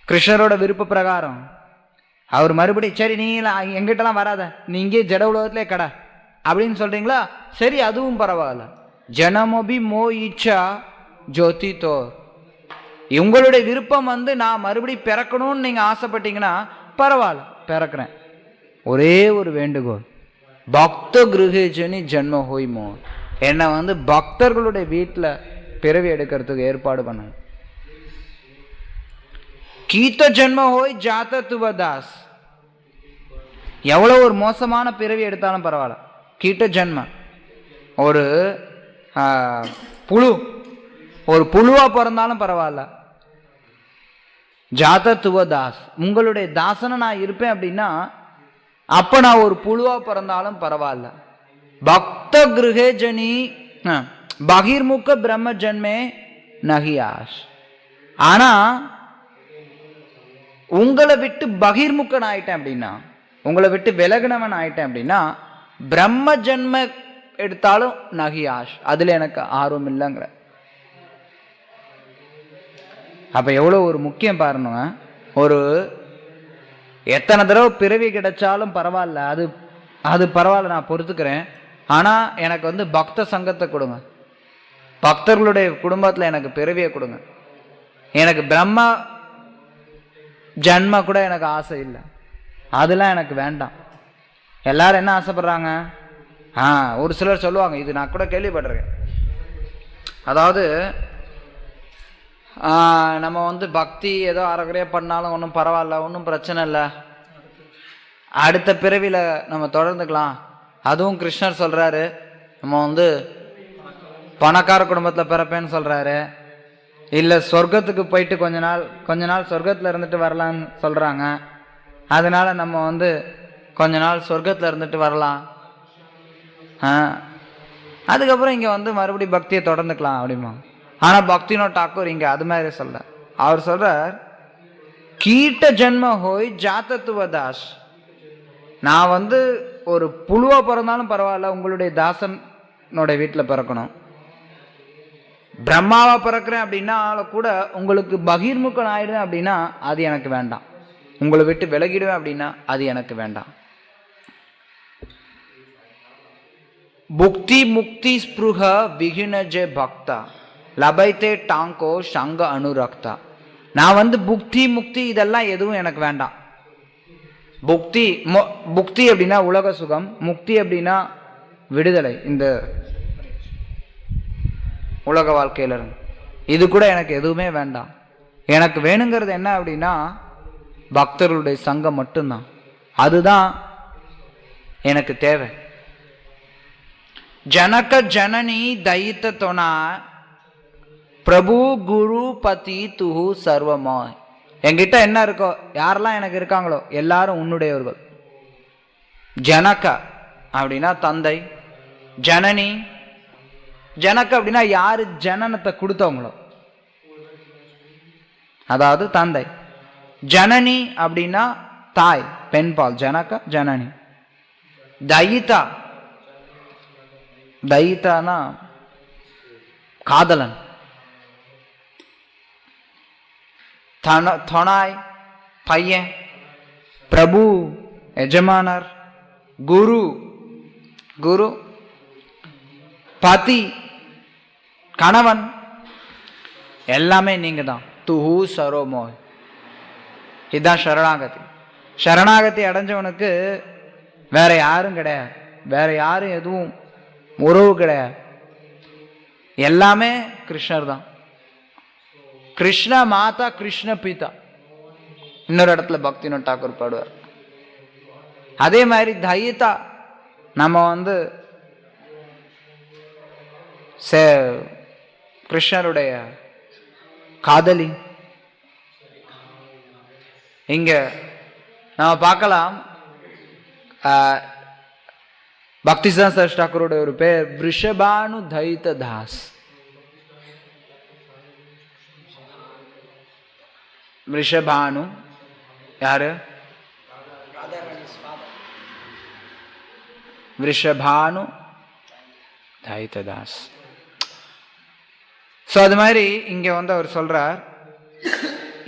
கிருஷ்ணரோட விருப்ப பிரகாரம் அவர் மறுபடியும் சரி நீ எங்கிட்டலாம் வராத, நீ இங்கே ஜட உலகத்திலே கடை அப்படின்னு சொல்றீங்களா, சரி அதுவும் பரவாயில்ல. ஜனமோபி மோ இச்சா ஜோதி தோ. உங்களுடைய விருப்பம் நான் மறுபடியும் பிறக்கணும்னு நீங்க ஆசைப்பட்டீங்கன்னா பரவாயில்ல, பிறக்கிறேன். ஒரே ஒரு வேண்டுகோள், பக்த கிருஹேஜனி ஜன்ம ஹோய் மோ. என்னை பக்தர்களுடைய வீட்டில் பிறவி எடுக்கிறதுக்கு ஏற்பாடு பண்ணணும். கீத்த ஜன்ம ஹோய் ஜாத துவ தாஸ். எவ்வளவு ஒரு மோசமான பிறவி எடுத்தாலும் பரவாயில்ல. கீட்ட ஜன்ம, ஒரு புழுவா பிறந்தாலும் பரவாயில்ல. ஜாத துவ தாஸ், உங்களுடைய தாசனை நான் இருப்பேன் அப்படின்னா அப்ப நான் ஒரு புழுவா பிறந்தாலும் பரவாயில்ல. பக்த கிருஹேஜனி பகிர்முக பிரம்ம ஜன்மே நகியாஷ். ஆனா உங்களை விட்டு பகிர்முகன் ஆயிட்டேன் அப்படின்னா, உங்களை விட்டு விலகினவன் ஆயிட்டேன் அப்படின்னா, பிரம்ம ஜன்ம எடுத்தாலும் நகியாஷ், அதுல எனக்கு ஆர்வம் இல்லைங்கிற. அப்ப எவ்வளவு ஒரு முக்கியம் பாருங்க. ஒரு எத்தனை தடவை பிறவி கிடைச்சாலும் பரவாயில்ல, அது பரவாயில்ல, நான் பொறுத்துக்கிறேன். ஆனா எனக்கு பக்த சங்கத்தை கொடுங்க, பக்தர்களுடைய குடும்பத்துல எனக்கு பிறவியை கொடுங்க. எனக்கு பிரம்ம ஜன்ம கூட எனக்கு ஆசை இல்லை, அதெல்லாம் எனக்கு வேண்டாம். எல்லாரும் என்ன ஆசைப்படுறாங்க? ஒரு சிலர் சொல்லுவாங்க, இது நான் கூட கேள்விப்பட்டிருக்கேன். அதாவது நம்ம பக்தி ஏதோ அறகுறையா பண்ணாலும் ஒன்றும் பரவாயில்ல, ஒன்றும் பிரச்சனை இல்லை அடுத்த பிறவில நம்ம தொடர்ந்துக்கலாம். அதுவும் கிருஷ்ணர் சொல்றாரு, நம்ம வந்து பணக்கார குடும்பத்தில் பிறப்பேன்னு சொல்றாரு, இல்லை சொர்க்கத்துக்கு போயிட்டு கொஞ்ச நாள் சொர்க்கத்தில் இருந்துட்டு வரலான்னு சொல்றாங்க. அதனால நம்ம வந்து கொஞ்ச நாள் சொர்க்கத்தில் இருந்துட்டு வரலாம், அதுக்கப்புறம் இங்கே வந்து மறுபடியும் பக்தியை தொடர்ந்துக்கலாம் அப்படிமா. ஆனால் பக்திவினோத் டாக்கூர் இங்கே அது மாதிரி சொல்ல. அவர் சொல்றார், கீட்ட ஜென்ம ஹோய் ஜாத்தத்துவ தாஸ். நான் வந்து ஒரு புழுவா பிறந்தாலும் பரவாயில்ல, உங்களுடைய தாசனோட வீட்டில் பிறக்கணும். பிரம்மாவா பிறக்கிறேன் அப்படின்னா கூட உங்களுக்கு பகிர்முகன் ஆயிடுவேன் அப்படின்னா அது எனக்கு வேண்டாம். உங்களை விட்டு விலகிடுவேன் அப்படின்னா அது எனக்கு வேண்டாம். புக்தி முக்தி ஸ்பிருஹ விஹினஜே பக்தா லபைத்தே டாங்கோ சங்க அனுரக்தா. நான் வந்து புக்தி முக்தி இதெல்லாம் எதுவும் எனக்கு வேண்டாம். புக்தி அப்படின்னா உலக சுகம், முக்தி அப்படின்னா விடுதலை இந்த உலக வாழ்க்கையில இருந்து. இது கூட எனக்கு எதுவுமே வேண்டாம். எனக்கு வேணுங்கிறது என்ன அப்படின்னா பக்தர்களுடைய சங்கம் மட்டும்தான். அதுதான் எனக்கு தேவை. ஜனக ஜனனி தைத்த தொனா பிரபு குரு பதி துஹு சர்வமாய். என்கிட்ட என்ன இருக்கோ, யாரெல்லாம் எனக்கு இருக்காங்களோ எல்லாரும் உன்னுடையவர்கள். ஜனக அப்படின்னா தந்தை, ஜனனி, ஜனக அப்படின்னா யாரு ஜனனத்தை கொடுத்தவங்களோ, அதாவது தந்தை. ஜனனி அப்படின்னா தாய், பெண்பால், ஜனக ஜனனி. தயிதா, தயிதானா காதலன். தொனாய் பையன், பிரபு எஜமானர், குரு குரு, பதி கணவன், எல்லாமே நீங்க தான். துஹு சரோமோய். இதுதான் சரணாகதி. சரணாகதி அடைஞ்சவனுக்கு வேற யாரும் கிடையாது, வேற யாரும் எதுவும் உறவு கிடையாது, எல்லாமே கிருஷ்ணர் தான். கிருஷ்ண மாதா கிருஷ்ண பிதா. இன்னொரு இடத்துல பக்திவினோத் டாக்கூர் பாடுவார். அதே மாதிரி தயிதா, நம்ம வந்து கிருஷ்ணருடைய காதலி. இங்க நம்ம பார்க்கலாம், பக்திசித்தாந்த சரஸ்வதி டாக்கூருடைய ஒரு பேர் விருஷபானு தைத்த தாஸ். ரிஷபானு யாரு? ரிஷபானு தைத்ததாஸ். ஸோ அது மாதிரி இங்க வந்து அவர் சொல்றார்,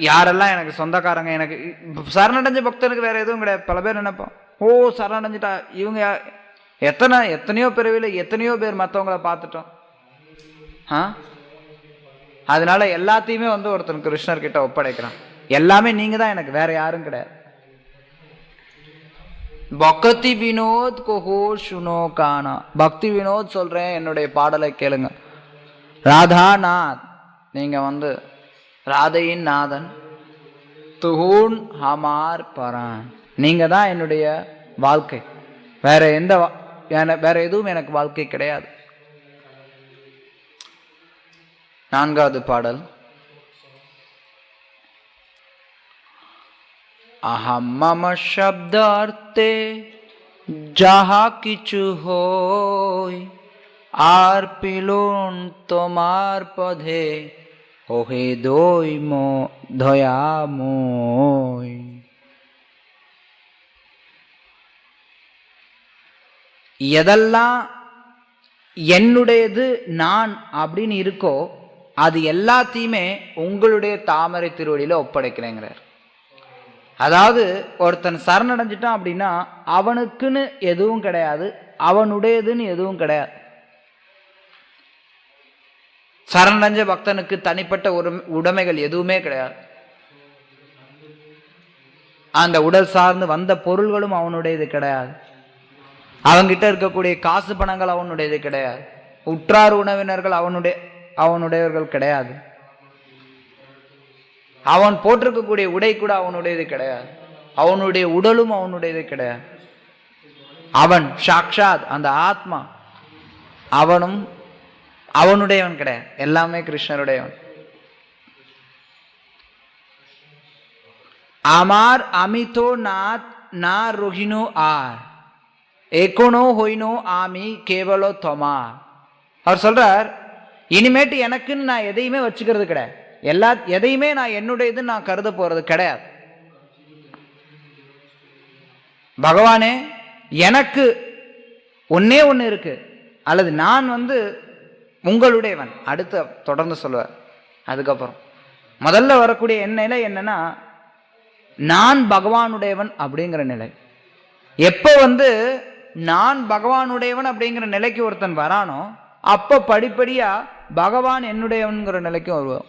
யாரெல்லாம் எனக்கு சொந்தக்காரங்க, எனக்கு சரணடைஞ்ச பக்தனுக்கு வேற எதுவும் கிடையாது. பல பேர் நினைப்போம், ஓ சரணடைஞ்சிட்டா இவங்க எத்தனையோ பிறவில எத்தனையோ பேர் மற்றவங்களை பார்த்துட்டோம், அதனால எல்லாத்தையுமே வந்து ஒருத்தன் கிருஷ்ணர் கிட்ட ஒப்படைக்கிறான். எல்லாமே நீங்க தான் எனக்கு, வேற யாரும் கிடையாது. பக்தி வினோத் கோஹோ சுனோ கானா. பக்தி வினோத் சொல்றேன், என்னுடைய பாடலை கேளுங்க. ராதாநாத், நீங்க வந்து ராதையின் நாதன். துஹூன் ஹமார் பரான், நீங்க தான் என்னுடைய வாழ்க்கை, வேற எதுவும் எனக்கு வாழ்க்கை கிடையாது. நான்காவது பாடல். अहम मम शब्दार्थे जहा किछु होय आर पिलोन तोमार पदे ओहे दोय मो दयामोय. எதெல்லாம் என்னுடையது நான் அப்படின்னு இருக்கோ அது எல்லாத்தையுமே உங்களுடைய தாமரை திருவடியில ஒப்படைக்கிறேங்கிறார். அதாவது ஒருத்தன் சரணடைஞ்சிட்டான் அப்படின்னா அவனுக்குன்னு எதுவும் கிடையாது, அவனுடையதுன்னு எதுவும் கிடையாது. சரணடைஞ்ச பக்தனுக்கு தனிப்பட்ட உடைமைகள் எதுவுமே கிடையாது. அந்த உடல் சார்ந்து வந்த பொருள்களும் அவனுடையது கிடையாது. அவங்கிட்ட இருக்கக்கூடிய காசு பணங்கள் அவனுடையது கிடையாது. உற்றார் உணவினர்கள் அவனுடையவர்கள் கிடையாது. அவன் போட்டிருக்கக்கூடிய உடை கூட அவனுடையது கிடையாது. அவனுடைய உடலும் அவனுடையது கிடையாது. அவன் சாக்ஷாத் அந்த ஆத்மா, அவனும் அவனுடையவன் கிடையாது, எல்லாமே கிருஷ்ணருடையவன். আমার আমি তো না রহিনো আর ஏகோனோ ஹொய்னோ ஆமி கேவலோ தொமா. அவர் சொல்றார், இனிமேட்டு எனக்குன்னு நான் எதையுமே வச்சுக்கிறது கிடையாது, எதையுமே நான் என்னுடையதுன்னு நான் கருத போறது கிடையாது. பகவானே, எனக்கு ஒன்னே ஒன்று இருக்கு, அல்லது நான் உங்களுடையவன். அடுத்து தொடர்ந்து சொல்லுவார். அதுக்கப்புறம் முதல்ல வரக்கூடிய என் நிலை என்னன்னா, நான் பகவானுடையவன் அப்படிங்கிற நிலை. எப்போ நான் பகவானுடையவன் அப்படிங்கிற நிலைக்கு ஒருத்தன் வரானோ, அப்ப படிப்படியா பகவான் என்னுடையவன்கிற நிலைக்கும் வருவோம்.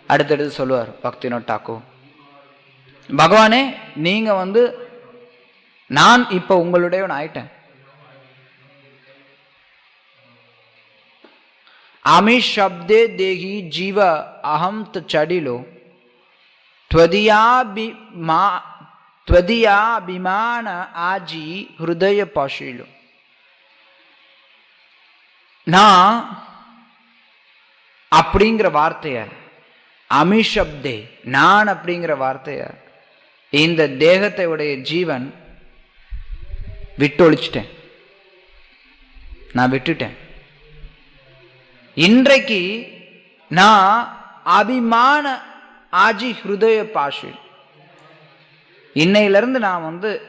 அடுத்தடுத்து சொல்லுவார் பக்திவினோத் தாக்கூர், பகவானே நீங்க நான் இப்ப உங்களுடையவன் ஆயிட்டேன். আমি শব্দে দেহি জীব অহম চডিলো த்வதியாபிமான ஆஜி ஹிருதய பசிலோ. நான் அப்படிங்கிற வார்த்தைய, அமிஷப்தே நான் அப்படிங்கிற வார்த்தைய இந்த தேகத்தை உடைய ஜீவன் விட்டொழிச்சிட்டேன், நான் விட்டுட்டேன். இன்றைக்கு நான் அபிமான ஆஜி ஹிருதய பாஷி, இன்னையிலிருந்து நான்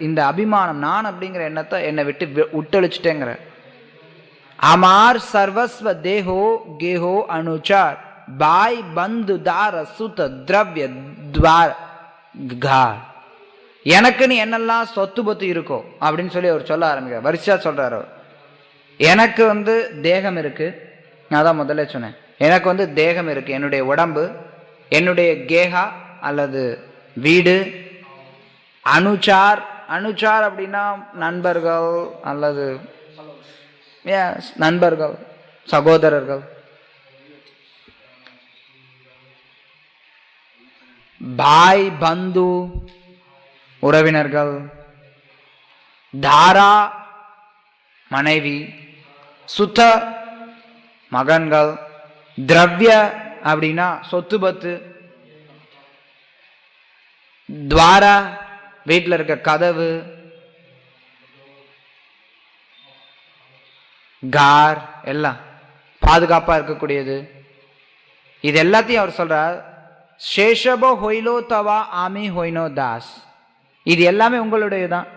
இந்த அபிமானம், நான் அப்படிங்கிற எண்ணத்தை என்னை விட்டு விட்டொழிச்சிட்டேங்கிற. அமார் சர்வஸ்வ தேஹோ கேஹோ அனுச்சார் பாய் பந்து தார சுத திரவிய துவார் கார். எனக்குன்னு என்னெல்லாம் சொத்து பத்து இருக்கோ அப்படின்னு சொல்லி அவர் சொல்ல ஆரம்பிக்கிறார். வரிசையா சொல்றாரு. எனக்கு தேகம் இருக்கு, நான் தான் முதல்ல சொன்னேன். எனக்கு தேகம் இருக்கு, என்னுடைய உடம்பு, என்னுடைய கேகா அல்லது வீடு. அனுச்சார், அனுச்சார் அப்படின்னா நண்பர்கள் அல்லது நண்பர்கள், சகோதரர்கள். பாய் பந்து உறவினர்கள். தாரா மனைவி, சுத்த மகன்கள், திரவிய அப்படின்னா சொத்து பத்து, துவாரா வீட்டில் இருக்க கதவு, கார் எல்லாம் பாதுகாப்பா இருக்கக்கூடியது. இது எல்லாத்தையும் அவர் சொல்றார், சேஷபோ ஹொய்லோ தவா ஆமி ஹொய்னோ தாஸ். இது எல்லாமே உங்களுடையதான்.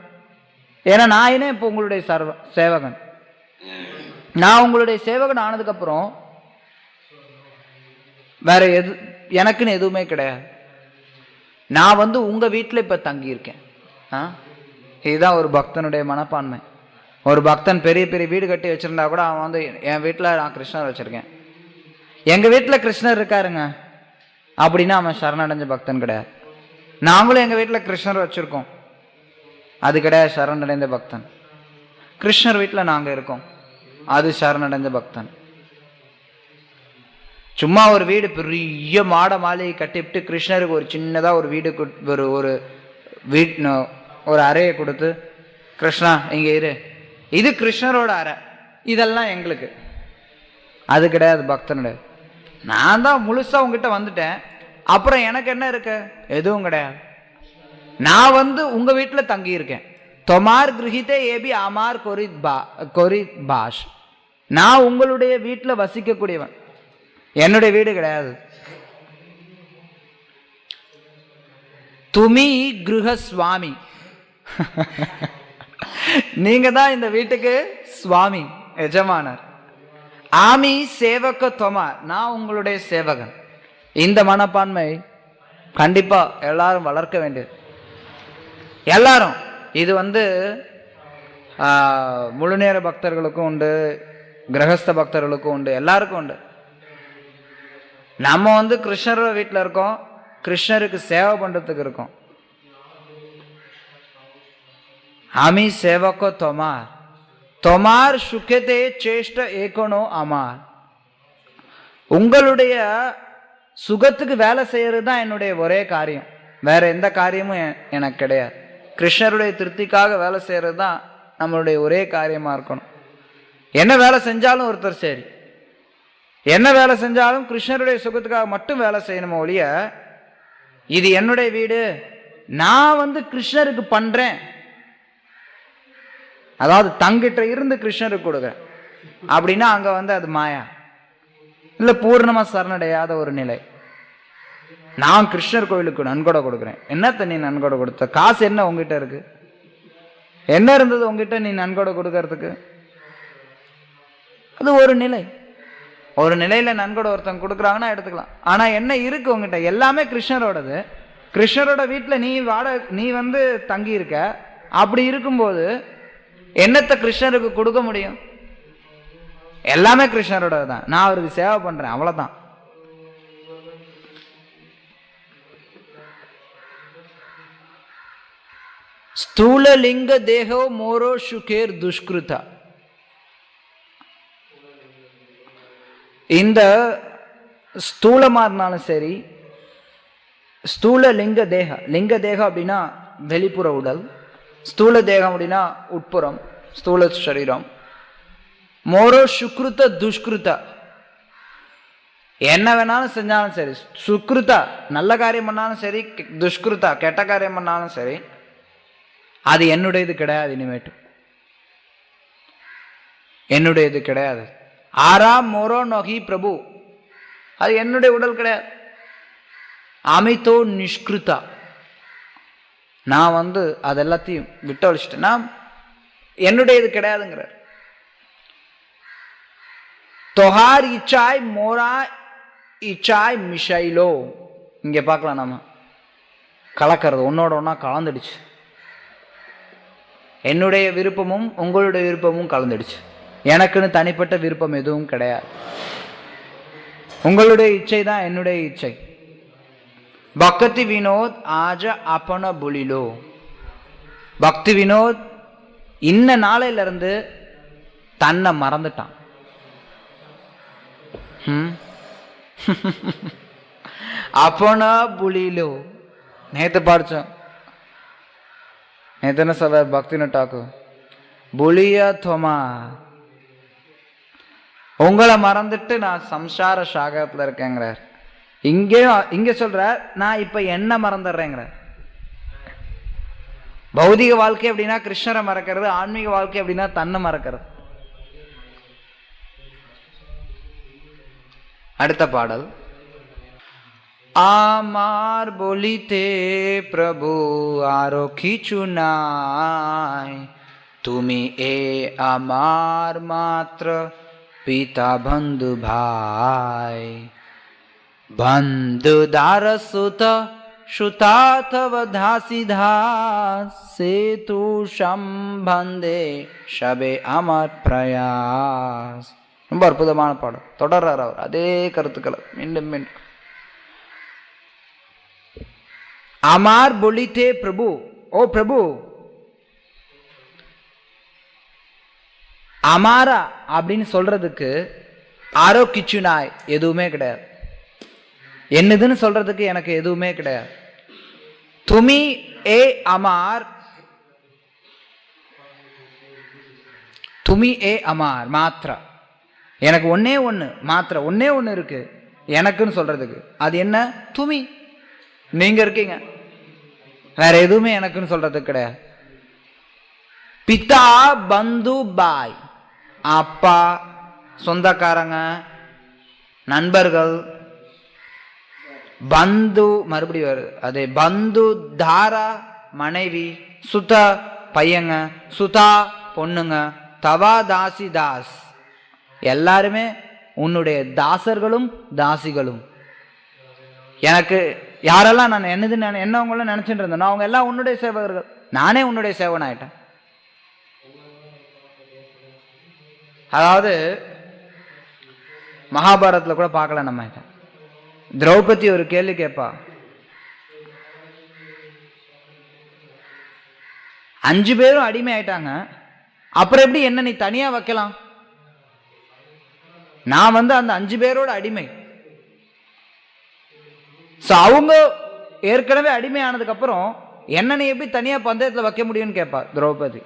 ஏன்னா நான் இப்போ உங்களுடைய சேவகன். நான் உங்களுடைய சேவகன் ஆனதுக்கு அப்புறம் வேற எனக்குன்னு எதுவுமே கிடையாது. நான் உங்க வீட்டில் இப்ப தங்கி இருக்கேன். இதுதான் ஒரு பக்தனுடைய மனப்பான்மை. ஒரு பக்தன் பெரிய பெரிய வீடு கட்டி வச்சிருந்தா கூட அவன் என் வீட்டில் நான் கிருஷ்ணர் வச்சிருக்கேன், எங்க வீட்டில் கிருஷ்ணர் இருக்காருங்க அப்படின்னா அவன் சரணடைஞ்ச பக்தன் கிடையாது. நாங்களும் எங்க வீட்டில் கிருஷ்ணர் வச்சிருக்கோம், அது கிடையாது சரணடைந்த பக்தன். கிருஷ்ணர் வீட்டில் நாங்க இருக்கோம், அது சரணடைந்த பக்தன். சும்மா ஒரு வீடு பெரிய மாட மாளிகை கட்டிவிட்டு கிருஷ்ணருக்கு ஒரு சின்னதா ஒரு வீடு ஒரு அறையை கொடுத்து, கிருஷ்ணா இங்க இரு, இது கிருஷ்ணரோட அறை, இதெல்லாம் எங்களுக்கு, அது கிடையாது பக்தனுடைய. நான் தான் முழுசா உங்ககிட்ட வந்துட்டேன், அப்புறம் எனக்கு என்ன இருக்கு? எதுவும் கிடையாது. நான் உங்க வீட்டில் தங்கி இருக்கேன். தொமார் கிரகிதே ஏபி அமார் கொரித் பாஷ். நான் உங்களுடைய வீட்டில் வசிக்கக்கூடியவன், என்னுடைய வீடு கிடையாது. துமி கிருஹ சுவாமி, நீங்க தான் இந்த வீட்டுக்கு சுவாமி, எஜமானர். ஆமி சேவக தொமார், நான் உங்களுடைய சேவகன். இந்த மனப்பான்மை கண்டிப்பா எல்லாரும் வளர்க்க வேண்டியது. எல்லாரும் இது முழுநேர பக்தர்களுக்கும் உண்டு, கிரகஸ்த பக்தர்களுக்கும் உண்டு, எல்லாருக்கும் உண்டு. நம்ம கிருஷ்ணரோட வீட்டில் இருக்கோம், கிருஷ்ணருக்கு சேவை பண்றதுக்கு இருக்கோம். আমি সেবক তোমার, তোমার সুখেতে சேஷ்ட ஏகனோ அமார். உங்களுடைய சுகத்துக்கு வேலை செய்யறது தான் என்னுடைய ஒரே காரியம். வேற எந்த காரியமும் எனக்கு கிடையாது. கிருஷ்ணருடைய திருப்திக்காக வேலை செய்கிறது தான் நம்மளுடைய ஒரே காரியமாக இருக்கணும். என்ன வேலை செஞ்சாலும் ஒருத்தர் சரி, என்ன வேலை செஞ்சாலும் கிருஷ்ணருடைய சுகத்துக்காக மட்டும் வேலை செய்யணுமோ ஒழிய, இது என்னுடைய வீடு, நான் கிருஷ்ணருக்கு பண்றேன், அதாவது தங்கிட்ட இருந்து கிருஷ்ணருக்கு கொடுக்குறேன் அப்படின்னா அங்க அது மாயா, இல்ல பூர்ணமா சரணடையாத ஒரு நிலை. நான் கிருஷ்ணர் கோயிலுக்கு நன்கொடை கொடுக்குறேன். என்னத்த நீ நன்கொடை கொடுத்த? காசு என்ன உங்ககிட்ட இருக்கு? என்ன இருந்தது உங்ககிட்ட நீ நன்கொடை கொடுக்கறதுக்கு? அது ஒரு நிலை. ஒரு நிலையில நன்கொடை ஒருத்தங்க கொடுக்குறாங்கன்னா எடுத்துக்கலாம். ஆனா என்ன இருக்கு உங்ககிட்ட? எல்லாமே கிருஷ்ணரோடது. கிருஷ்ணரோட வீட்டுல நீ தங்கி இருக்க. அப்படி இருக்கும்போது என்னத்தை கிருஷ்ணருக்கு கொடுக்க முடியும்? எல்லாமே கிருஷ்ணரோட தான். நான் அவருக்கு சேவை பண்றேன், அவ்வளவுதான். ஸ்தூல லிங்க தேகோ மோரோ சுகேர் துஷ்கிருதா. இந்த ஸ்தூலமா இருந்தாலும் சரி, ஸ்தூல லிங்க தேகம் அப்படின்னா வெளிப்புற உடல், ஸ்தூல தேகம் அப்படின்னா உட்புறம், ஸ்தூல சரீரம். மோரோ சுக்ருத துஷ்கிருதா, என்ன வேணாலும் செஞ்சாலும் சரி, சுக்ருதா நல்ல காரியம் பண்ணாலும் சரி, துஷ்கிருதா கெட்ட காரியம் பண்ணாலும் சரி, அது என்னுடையது கிடையாது. இனிமேட்டு என்னுடையது கிடையாது. ஆராம் மோரோ நொகி பிரபு, அது என்னுடைய உடல் கிடையாது. அமிதோ நிஷ்கிருதா, நான் அது எல்லாத்தையும் விட்டு அழிச்சிட்டேன், நான் என்னுடையது கிடையாதுங்கிறார். தொஹார் இச்சாய் மோரா இச்சாய் மிஷைலோ. இங்க பார்க்கலாம், நாம கலக்கிறது ஒன்னோட ஒன்னா கலந்துடுச்சு. என்னுடைய விருப்பமும் உங்களுடைய விருப்பமும் கலந்துடுச்சு. எனக்குன்னு தனிப்பட்ட விருப்பம் எதுவும் கிடையாது. உங்களுடைய இச்சை தான் என்னுடைய இச்சை. பக்தி வினோத் ஆஜ அப்பன புலிலோ. பக்தி வினோத் இன்ன நாளையில இருந்து தன்னை மறந்துட்டான். அப்பன புலிலோ. நேத்து படிச்சோம். நேத்து என்ன சொல்ற பக்தி நட்டாக்கு? புலியா தோமா, உங்களை மறந்துட்டு நான் சம்சார சாகத்துல இருக்கேங்கிறார். இங்க சொல்ற நான் இப்ப என்ன மறந்துடுறேங்கிற. பௌதிக வாழ்க்கை அப்படின்னா கிருஷ்ணரை மறக்கிறது, ஆன்மீக வாழ்க்கை அப்படின்னா தன்னை மறக்கிறது. அடுத்த பாடல். আমার বলিতে প্রভু আরো কিছু নাই, তুমি এ আমার মাত্র পিতা বন্ধু ভাই, বন্ধু দার সুত সুতাথব দাসী দাস, সে তু সম্বন্ধে সবে আমার பிரயாஸ். ரொம்ப அற்புதமான பாடம். தொடர்றார் அவர் அதே கருத்துக்களை மீண்டும் மீண்டும். அமார் பொலித்தே பிரபு, ஓ பிரபு. அமாரா அப்படின்னு சொல்றதுக்கு ஆரோ கிச்சுனாய் எதுவுமே கிடையாது. என்னதுன்னு சொல்றதுக்கு எனக்கு எதுவுமே கிடையாது. துமி ஏ அமார், துமி ஏ அமார் மாத்ரா. எனக்கு ஒன்னே ஒன்று மாத்திர, ஒன்னே ஒன்று இருக்கு எனக்குன்னு சொல்றதுக்கு. அது என்ன? துமி, நீங்க இருக்கீங்க. வேற எதுவுமே எனக்குன்னு சொல்றதுக்கு கிடையாது. பிதா பந்து பாய், அப்பா, சொந்தக்காரங்க, நண்பர்கள், பந்து மறுபடியும் வருது அதே பந்து, தாரா மனைவி, சுத பையங்க, சுதா பொண்ணுங்க, தவா தாசி தாஸ், எல்லாருமே உன்னுடைய தாசர்களும் தாசிகளும். எனக்கு யாரெல்லாம் நான் என்னவங்களும் நினைச்சிட்டு இருந்தேன், அவங்க எல்லாம் உன்னுடைய சேவகர்கள். நானே உன்னுடைய சேவன் ஆயிட்டேன். அதாவது மகாபாரதத்துல கூட பார்க்கல நம்ம. திரௌபதி ஒரு கேள்வி கேட்பா, 5 பேரும் அடிமை ஆயிட்டாங்க, அப்புறம் எப்படி என்ன நீ தனியா வைக்கலாம்? நான் அந்த 5 பேரோட அடிமை. அவங்க ஏற்கனவே அடிமையானதுக்கப்புறம் என்ன நீ எப்படி தனியாக பந்தயத்தில் வைக்க முடியும்னு கேட்பா திரௌபதி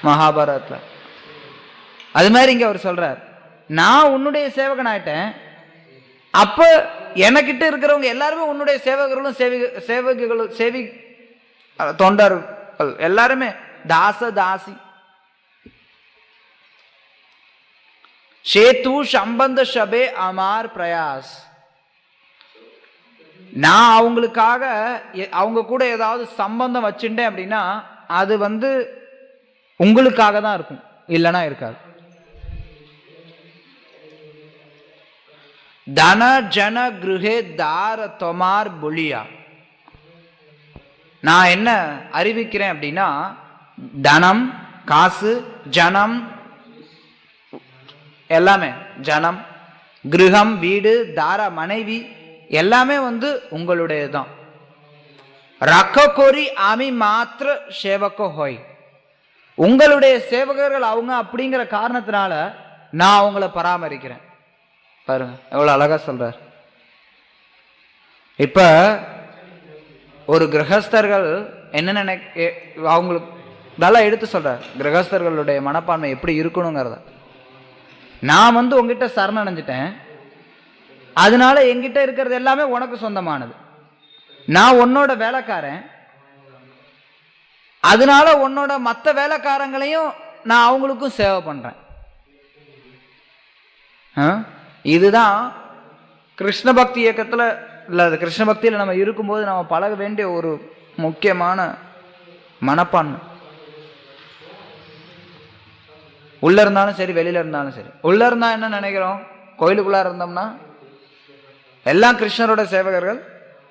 மகாபாரதத்தில். அது மாதிரி இங்கே அவர் சொல்கிறார், நான் உன்னுடைய சேவகன் ஆயிட்டேன், அப்போ எனக்கிட்ட இருக்கிறவங்க எல்லாருமே உன்னுடைய சேவகர்களும் சேவி தொண்டர்கள் எல்லாருமே தாச தாசி. சேத்து சம்பந்த ஷபே அமார் பிரயாஸ். நான் அவங்களுக்காக அவங்க கூட ஏதாவது சம்பந்தம் வச்சுட்டேன் அப்படின்னா அது உங்களுக்காக தான் இருக்கும், இல்லைன்னா இருக்காது. தன ஜன கிருஹே தார தொமார் புலியா. நான் என்ன அறிவிக்கிறேன் அப்படின்னா, தனம் காசு, ஜனம் எல்லாமே, ஜனம் கிரகம் வீடு தார மனைவி எல்லாமே உங்களுடையதான். ரக்க கோரி ஆமி மாத்திர சேவக ஹோய். உங்களுடைய சேவகர்கள் அவங்க அப்படிங்கிற காரணத்தினால நான் அவங்கள பராமரிக்கிறேன். பாருங்க எவ்வளவு அழகா சொல்றார். இப்ப ஒரு கிரகஸ்தர்கள் என்ன அவங்களுக்கு நல்லா எடுத்து சொல்றார், கிரகஸ்தர்களுடைய மனப்பான்மை எப்படி இருக்கணுங்கிறத. நான் உங்ககிட்ட சரணடைஞ்சிட்டேன், அதனால என்கிட்ட இருக்கிறது எல்லாமே உனக்கு சொந்தமானது. நான் உன்னோட வேலைக்காரன், அதனால உன்னோட மற்ற வேலைக்காரங்களையும் நான் அவங்களுக்கும் சேவை பண்றேன். இதுதான் கிருஷ்ண பக்தி இயக்கத்தில் இல்லை, கிருஷ்ண பக்தியில் நம்ம இருக்கும்போது நம்ம பழக வேண்டிய ஒரு முக்கியமான மனப்பான்மை. உள்ள இருந்தாலும் சரி வெளியில இருந்தாலும் சரி. உள்ள இருந்தா என்ன நினைக்கிறோம், கோயிலுக்குள்ளா இருந்தோம்னா எல்லாம் கிருஷ்ணரோட சேவகர்கள்,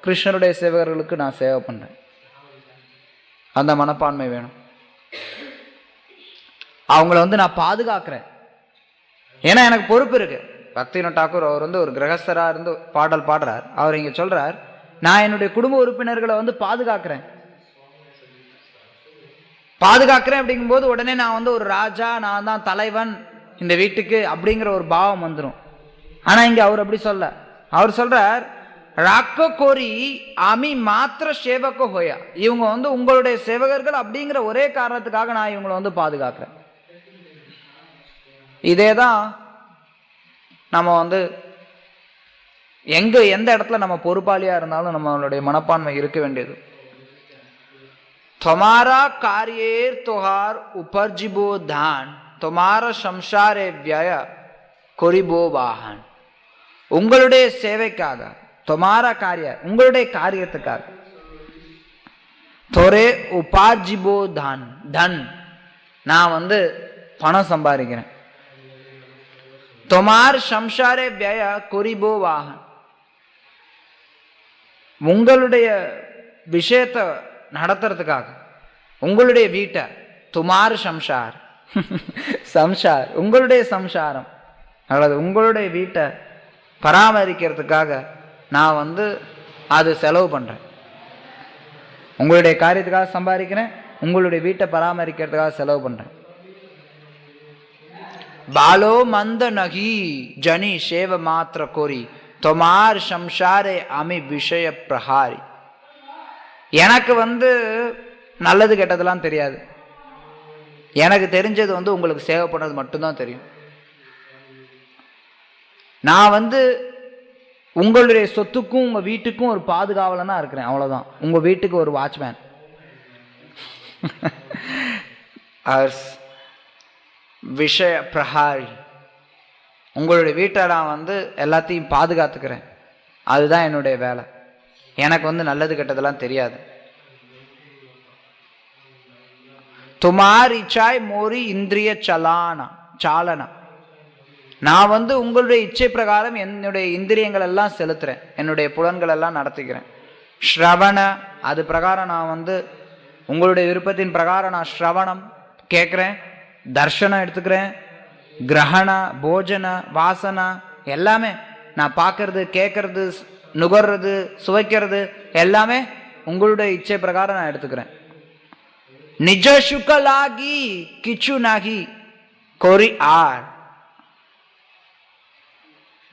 கிருஷ்ணருடைய சேவகர்களுக்கு நான் சேவை பண்றேன். அந்த மனப்பான்மை வேணும். அவங்கள நான் பாதுகாக்கிறேன், ஏன்னா எனக்கு பொறுப்பு இருக்கு. பக்திவினோத் தாக்கூர் அவர் ஒரு கிரகஸ்தரா இருந்து பாடல் பாடுறார். அவர் இங்க சொல்றார், நான் என்னுடைய குடும்ப உறுப்பினர்களை பாதுகாக்கிறேன் அப்படிங்கும்போது உடனே நான் ஒரு ராஜா, நான் தான் தலைவன் இந்த வீட்டுக்கு அப்படிங்கிற ஒரு பாவம் வந்துடும். ஆனா இங்க அவர் அப்படி சொல்ல. அவர் சொல்றார், ராக்க கோரி அமி மாத்திர சேவக ஹோயா. இவங்க உங்களுடைய சேவகர்கள் அப்படிங்கிற ஒரே காரணத்துக்காக நான் இவங்களை பாதுகாக்கிறேன். இதேதான் நம்ம எந்த இடத்துல நம்ம பொறுப்பாளியா இருந்தாலும் நம்மளுடைய மனப்பான்மை இருக்க வேண்டியது. तुम्हारा कार्येर तोहार उपरजिबो धान, तुम्हारा संसारे व्यय कोरिबो वाहन. உங்களுடைய சேவைக்காக, तुम्हारा कार्य உங்களுடைய காரியத்துக்காக, தோரே உபார்ஜிபோ தான் தன் நான் பணம் சம்பாதிக்கிறேன். तुम्हार संसारे व्यय कोरिबो वाहन உங்களுடைய விஷயத்தை நடத்துறதுக்காக, உங்களுடைய வீட்டை, துமார் சம்சார் சம்சார் உங்களுடைய சம்சாரம் அல்லது உங்களுடைய வீட்டை பராமரிக்கிறதுக்காக நான் அது செலவு பண்றேன். உங்களுடைய காரியத்துக்காக சம்பாதிக்கிறேன், உங்களுடைய வீட்டை பராமரிக்கிறதுக்காக செலவு பண்றேன். பாலோ மந்த நகி ஜனி சேவ மாத்திர கோரி தொமார் சம்சாரே அமி விஷய பிரஹாரி. எனக்கு நல்லது கெட்டதெல்லாம் தெரியாது, எனக்கு தெரிஞ்சது உங்களுக்கு சேவை பண்ணது மட்டும்தான் தெரியும். நான் உங்களுடைய சொத்துக்கும் உங்க வீட்டுக்கும் ஒரு பாதுகாவலனா இருக்கிறேன், அவ்வளவுதான். உங்க வீட்டுக்கு ஒரு வாட்ச்மேன். விஷய பிரஹாரி, உங்களுடைய வீட்டை நான் எல்லாத்தையும் பாதுகாத்துக்கிறேன், அதுதான் என்னுடைய வேலை. எனக்கு நல்லது கெட்டதெல்லாம் தெரியாது. துமார் இச்சாய் மோரி இந்திரிய சாலனா, நான் உங்களுடைய இச்சை பிரகாரம் என்னுடைய இந்திரியங்கள் எல்லாம் செலுத்துறேன், என்னுடைய புலன்கள் எல்லாம் நடத்திக்கிறேன். ஸ்ரவண, அது பிரகாரம் நான் உங்களுடைய விருப்பத்தின் பிரகாரம் நான் ஸ்ரவணம் கேட்குறேன், தர்ஷனம் எடுத்துக்கிறேன், கிரகண போஜன வாசனா எல்லாமே நான் பார்க்கறது கேட்கறது நுகர்றது சுவைக்கிறது எல்லாமே உங்களுடைய இச்சை பிரகாரம் நான் எடுத்துக்கிறேன். நிஜ சுகலாகி கிச்சு நாகி கோரி ஆர்.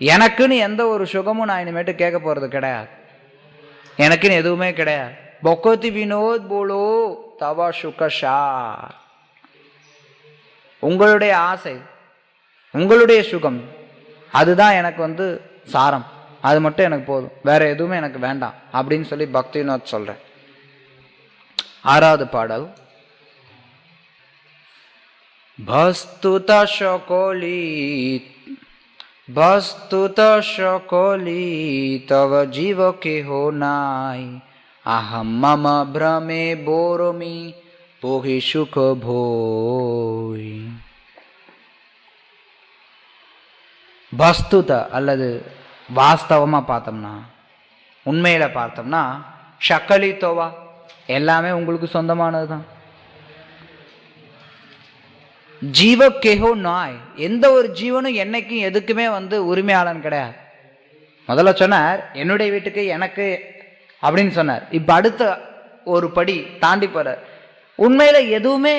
எனக்குன்னு எந்த ஒரு சுகமும் நான் இனிமேட்டு கேட்க போறது கிடையாது. எனக்குன்னு எதுவுமே கிடையாது. பொக்கோத்தி வினோத் போலோ தவா சுகஷா. உங்களுடைய ஆசை, உங்களுடைய சுகம், அதுதான் எனக்கு சாரம். அது மட்டும் எனக்கு போதும், வேற எதுவுமே எனக்கு வேண்டாம் அப்படின்னு சொல்லி பக்தி வினோத் சொல்றேன். 6வது பாடல். বস্তুত সকলি তব জীব কেহ নাই, আহম মম ভ্রমে বোরমি போகி சுக போய். வஸ்துத அல்லது வாஸ்தவமா பார்த்தோம்னா, உண்மையில பார்த்தோம்னா, ஷக்கலி தோவா எல்லாமே உங்களுக்கு சொந்தமானது தான். ஜீவ கேஹோ நாய், எந்த ஒரு ஜீவனும் என்னைக்கும் எதுக்குமே உரிமையாளன் கிடையாது. முதல்ல சொன்னார் என்னுடைய வீட்டுக்கு எனக்கு அப்படின்னு சொன்னார். இப்ப அடுத்த ஒரு படி தாண்டி போறார். உண்மையில எதுவுமே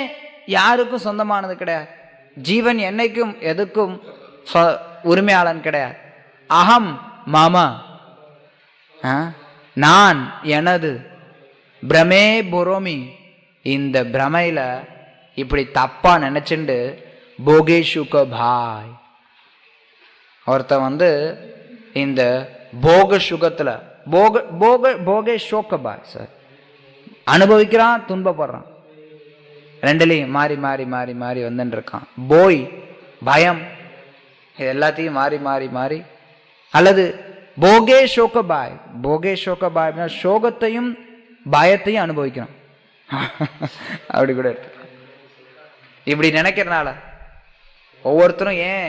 யாருக்கும் சொந்தமானது கிடையாது. ஜீவன் என்னைக்கும் எதுக்கும் உரிமையாளன் கிடையாது. அகம் மம, நான் எனது, பிரமே புரோமி, இந்த பிரமையில இப்படி தப்பா நினைச்சுண்டு போகேஷுக பாய், ஒருத்த இந்த போக சுகத்துல போகே சோக பாய் சார் அனுபவிக்கிறான், துன்பப்படுறான். ரெண்டுலையும் மாறி மாறி மாறி மாறி வந்துட்டு இருக்கான். போய் பயம், இது எல்லாத்தையும் மாறி மாறி மாறி, அல்லது போகே சோக பாய். போகே சோக பாய் சோகத்தையும் பயத்தையும் அனுபவிக்கணும் அப்படி கூட எடுத்துக்கலாம். இப்படி நினைக்கிறனால ஒவ்வொருத்தரும் ஏன்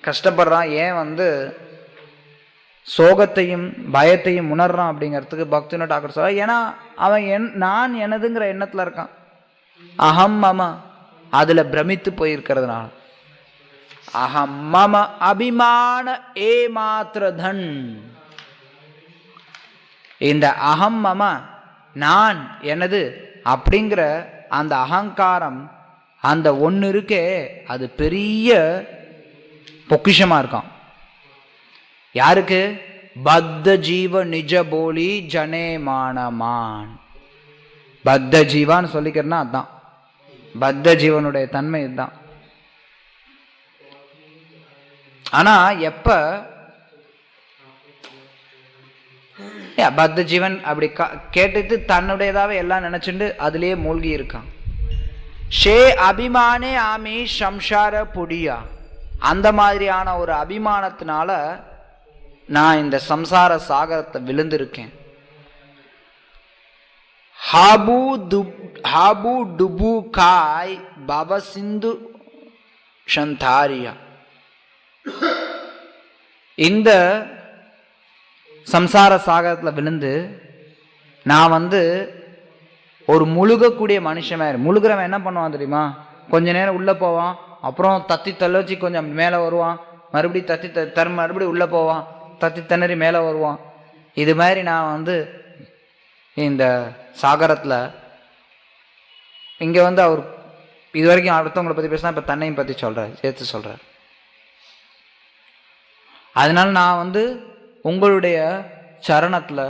கஷ்டப்படுறான், ஏன் சோகத்தையும் பயத்தையும் உணர்றான் அப்படிங்கிறதுக்கு பக்திவினோத் டாக்கூர் சொல்ற. ஏன்னா அவன் நான் எனதுங்கிற எண்ணத்துல இருக்கான். அகம் மம அதுல பிரமித்து போயிருக்கிறதுனால. அகம் மம அபிமான ஏ மாத்திர தன். இந்த அகம் மம நான் எனது அப்படிங்கிற அந்த அகங்காரம், அந்த ஒன்று இருக்கே, அது பெரிய பொக்கிஷமா இருக்கான். யாருக்கு? பத்த ஜீவ நிஜ போலி ஜனே மானமான். பத்த ஜீவான்னு சொல்லிக்கிறேன்னா அதுதான் பத்த ஜீவனுடைய தன்மை இதுதான். ஆனா எப்ப பத்த ஜீவன் அப்படி கேட்டுட்டு தன்னுடையதாவே எல்லாம் நினைச்சுட்டு அதுலயே மூழ்கி இருக்கான். ஷே அபிமானே ஆமி சம்சார புடியா. அந்த மாதிரியான ஒரு அபிமானத்தினால நான் இந்த சம்சார சாகரத்தை விழுந்திருக்கேன். ஹாபு டுபு காய் பவ சிந்து சந்தாரியா. இந்த சம்சார சாகரத்துல விழுந்து நான் ஒரு முழுகக்கூடிய மனுஷன். முழுகிறவன் என்ன பண்ணுவான் தெரியுமா? கொஞ்ச நேரம் உள்ள போவான், அப்புறம் தத்தி தள்ளி கொஞ்சம் மேலே வருவான், மறுபடியும் தத்தி மறுபடியும் உள்ள போவான், தத்தி திணறி மேலே வருவான். இது மாதிரி நான் இந்த சாகரத்துல இங்க அவர் இது வரைக்கும் அடுத்தவங்களை பத்தி பேசினா, இப்ப தன்னையும் பத்தி சொல்றார், சேர்த்து சொல்றார். அதனால நான் உங்களுடைய சரணத்துல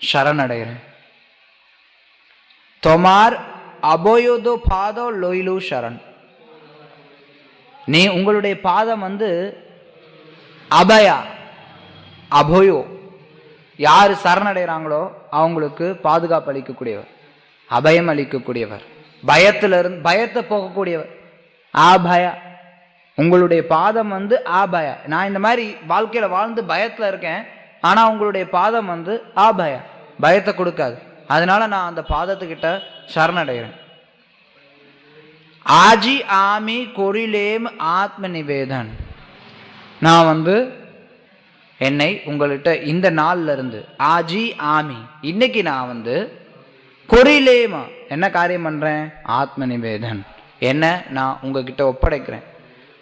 சரணடைகிறேன். தொமார் அபயோதோ பாதோ லொயிலு சரண். நீ உங்களுடைய பாதம் அபயா அபயோ, யாரு சரணடைகிறாங்களோ அவங்களுக்கு பாதுகாப்பு அளிக்கக்கூடியவர், அபயம் அளிக்கக்கூடியவர், பயத்திலிருந்து பயத்தை போகக்கூடியவர். ஆபயா, உங்களுடைய பாதம் ஆபய. நான் இந்த மாதிரி வாழ்க்கையில வாழ்ந்து பயத்துல இருக்கேன், ஆனா உங்களுடைய பாதம் ஆபய, பயத்தை கொடுக்காது. அதனால நான் அந்த பாதத்துக்கிட்ட சரணடைகிறேன். ஆஜி ஆமி கொரிலேம் ஆத்ம நிவேதன். நான் என்னை உங்கள்கிட்ட இந்த நாள்ல இருந்து ஆஜி ஆமி, இன்னைக்கு நான் கொரிலேமா என்ன காரியம் பண்றேன்? ஆத்ம நிவேதன், என்ன நான் உங்ககிட்ட ஒப்படைக்கிறேன்.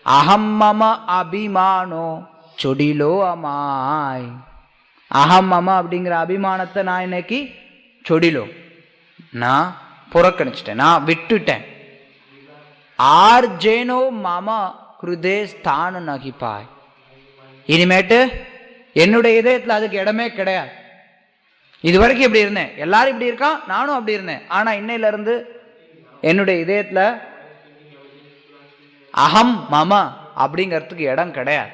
அகம் மம அபிமானோ சொடிலோ அமாய். அகம் மம அப்படிங்கிற அபிமானத்தை நான் இன்னைக்கு சொடிலோ, நான் புறக்கணிச்சிட்டேன், நான் விட்டுட்டேன். ஆர் ஜேனோ மம ஹிருதே ஸ்தான நகிப்பாய். இனிமேட்டு என்னுடைய இதயத்தில் அதுக்கு இடமே கிடையாது. இது வரைக்கும் இப்படி இருந்தேன், எல்லாரும் இப்படி இருக்கான், நானும் அப்படி இருந்தேன். ஆனா இன்னையில இருந்து என்னுடைய இதயத்துல அகம் மம அப்படிங்கிறதுக்கு இடம் கிடையாது.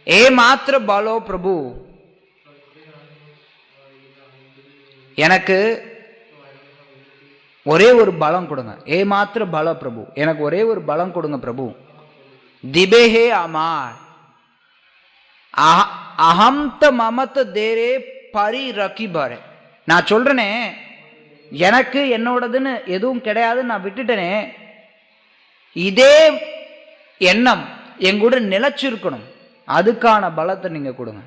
ஏ மாத்திர பலோ பிரபு, எனக்கு ஒரே ஒரு பலம் கொடுங்க. ஏ மாத்திர பல பிரபு, எனக்கு ஒரே ஒரு பலம் கொடுங்க பிரபு. திபேஹே அமார் அஹம்த மமத்த தேரே பரி ரக்கி பரே. நான் சொல்றேனே, எனக்கு என்னோடதுன்னு எதுவும் கிடையாதுன்னு நான் விட்டுட்டேனே, இதே எண்ணம் எங்கூட நிலைச்சிருக்கணும். அதுக்கான பலத்தை நீங்க கொடுங்க.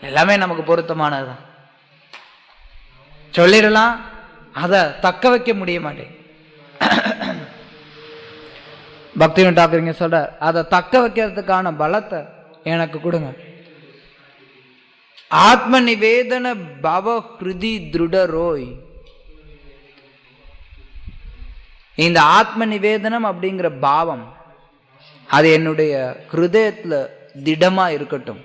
எல்லாமே நமக்கு பொருத்தமானதுதான் சொல்லிடலாம், அதை தக்க வைக்க முடிய மாட்டேன். பக்தி டாக்குறீங்க சொல்ற, அதை தக்க வைக்கிறதுக்கான பலத்தை எனக்கு கொடுங்க. ஆத்ம நிவேதன பவ ஹிருதி திருட ரோய். இந்த ஆத்ம நிவேதனம் அப்படிங்கிற பாவம் அது என்னுடைய ஹிருதயத்துல திடமா இருக்கட்டும்.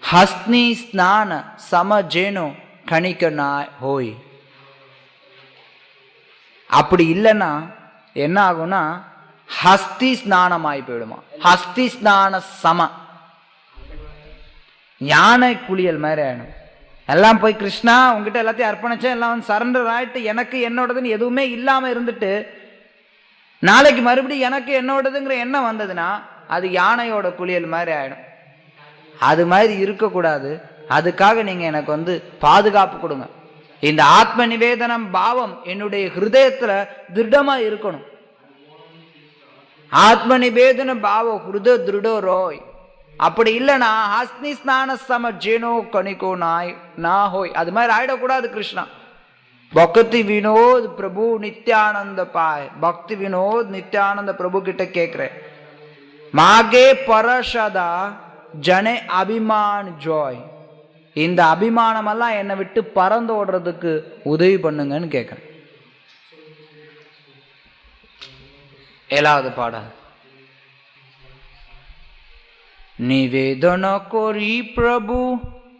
ஹஸ்னி ஸ்நான சமஜேனோ கணிக்க நாய் ஹோய். அப்படி இல்லைன்னா என்ன ஆகும்னா ஹஸ்தி ஸ்நானம் ஆகி போயிடுமா. ஹஸ்தி ஸ்நான சம யானை குளியல் மாதிரி ஆயிடும். எல்லாம் போய் கிருஷ்ணா உங்ககிட்ட எல்லாத்தையும் அர்ப்பணிச்சேன், எல்லாம் வந்து சரண்டர் ஆயிட்டு எனக்கு என்னோடதுன்னு எதுவுமே இல்லாம இருந்துட்டு நாளைக்கு மறுபடியும் எனக்கு என்னோடதுங்கிற எண்ணம் வந்ததுன்னா அது யானையோட குளியல் மாதிரி ஆயிடும். அது மாதிரி இருக்கக்கூடாது. அதுக்காக நீங்க எனக்கு வந்து பாதுகாப்பு கொடுங்க. இந்த ஆத்ம நிவேதனம் பாவம் என்னுடைய ஹிருதயத்துல திருடமா இருக்கணும். ஆத்ம நிவேதன பாவம் ஹிருத திருடோ ரோய். அப்படி இல்லைன்னா ஹஸ்னி ஸ்நான சம ஜேனோ கணிக்கோ நாய் நா ஹோய். அது மாதிரி ஆயிடக்கூடாது. கிருஷ்ணா பக்தி வினோத் பிரபு நித்யானந்த பாய். பக்தி வினோத் நித்யானந்த பிரபு கிட்ட கேட்கிறேன், மாகே பரஷதா ஜனே அபிமான் ஜோய். இந்த அபிமானம் எல்லாம் என்னை விட்டு பறந்து ஓடுறதுக்கு உதவி பண்ணுங்கன்னு கேட்கிறேன். 7வது பாடல். নিবেদন করি প্রভু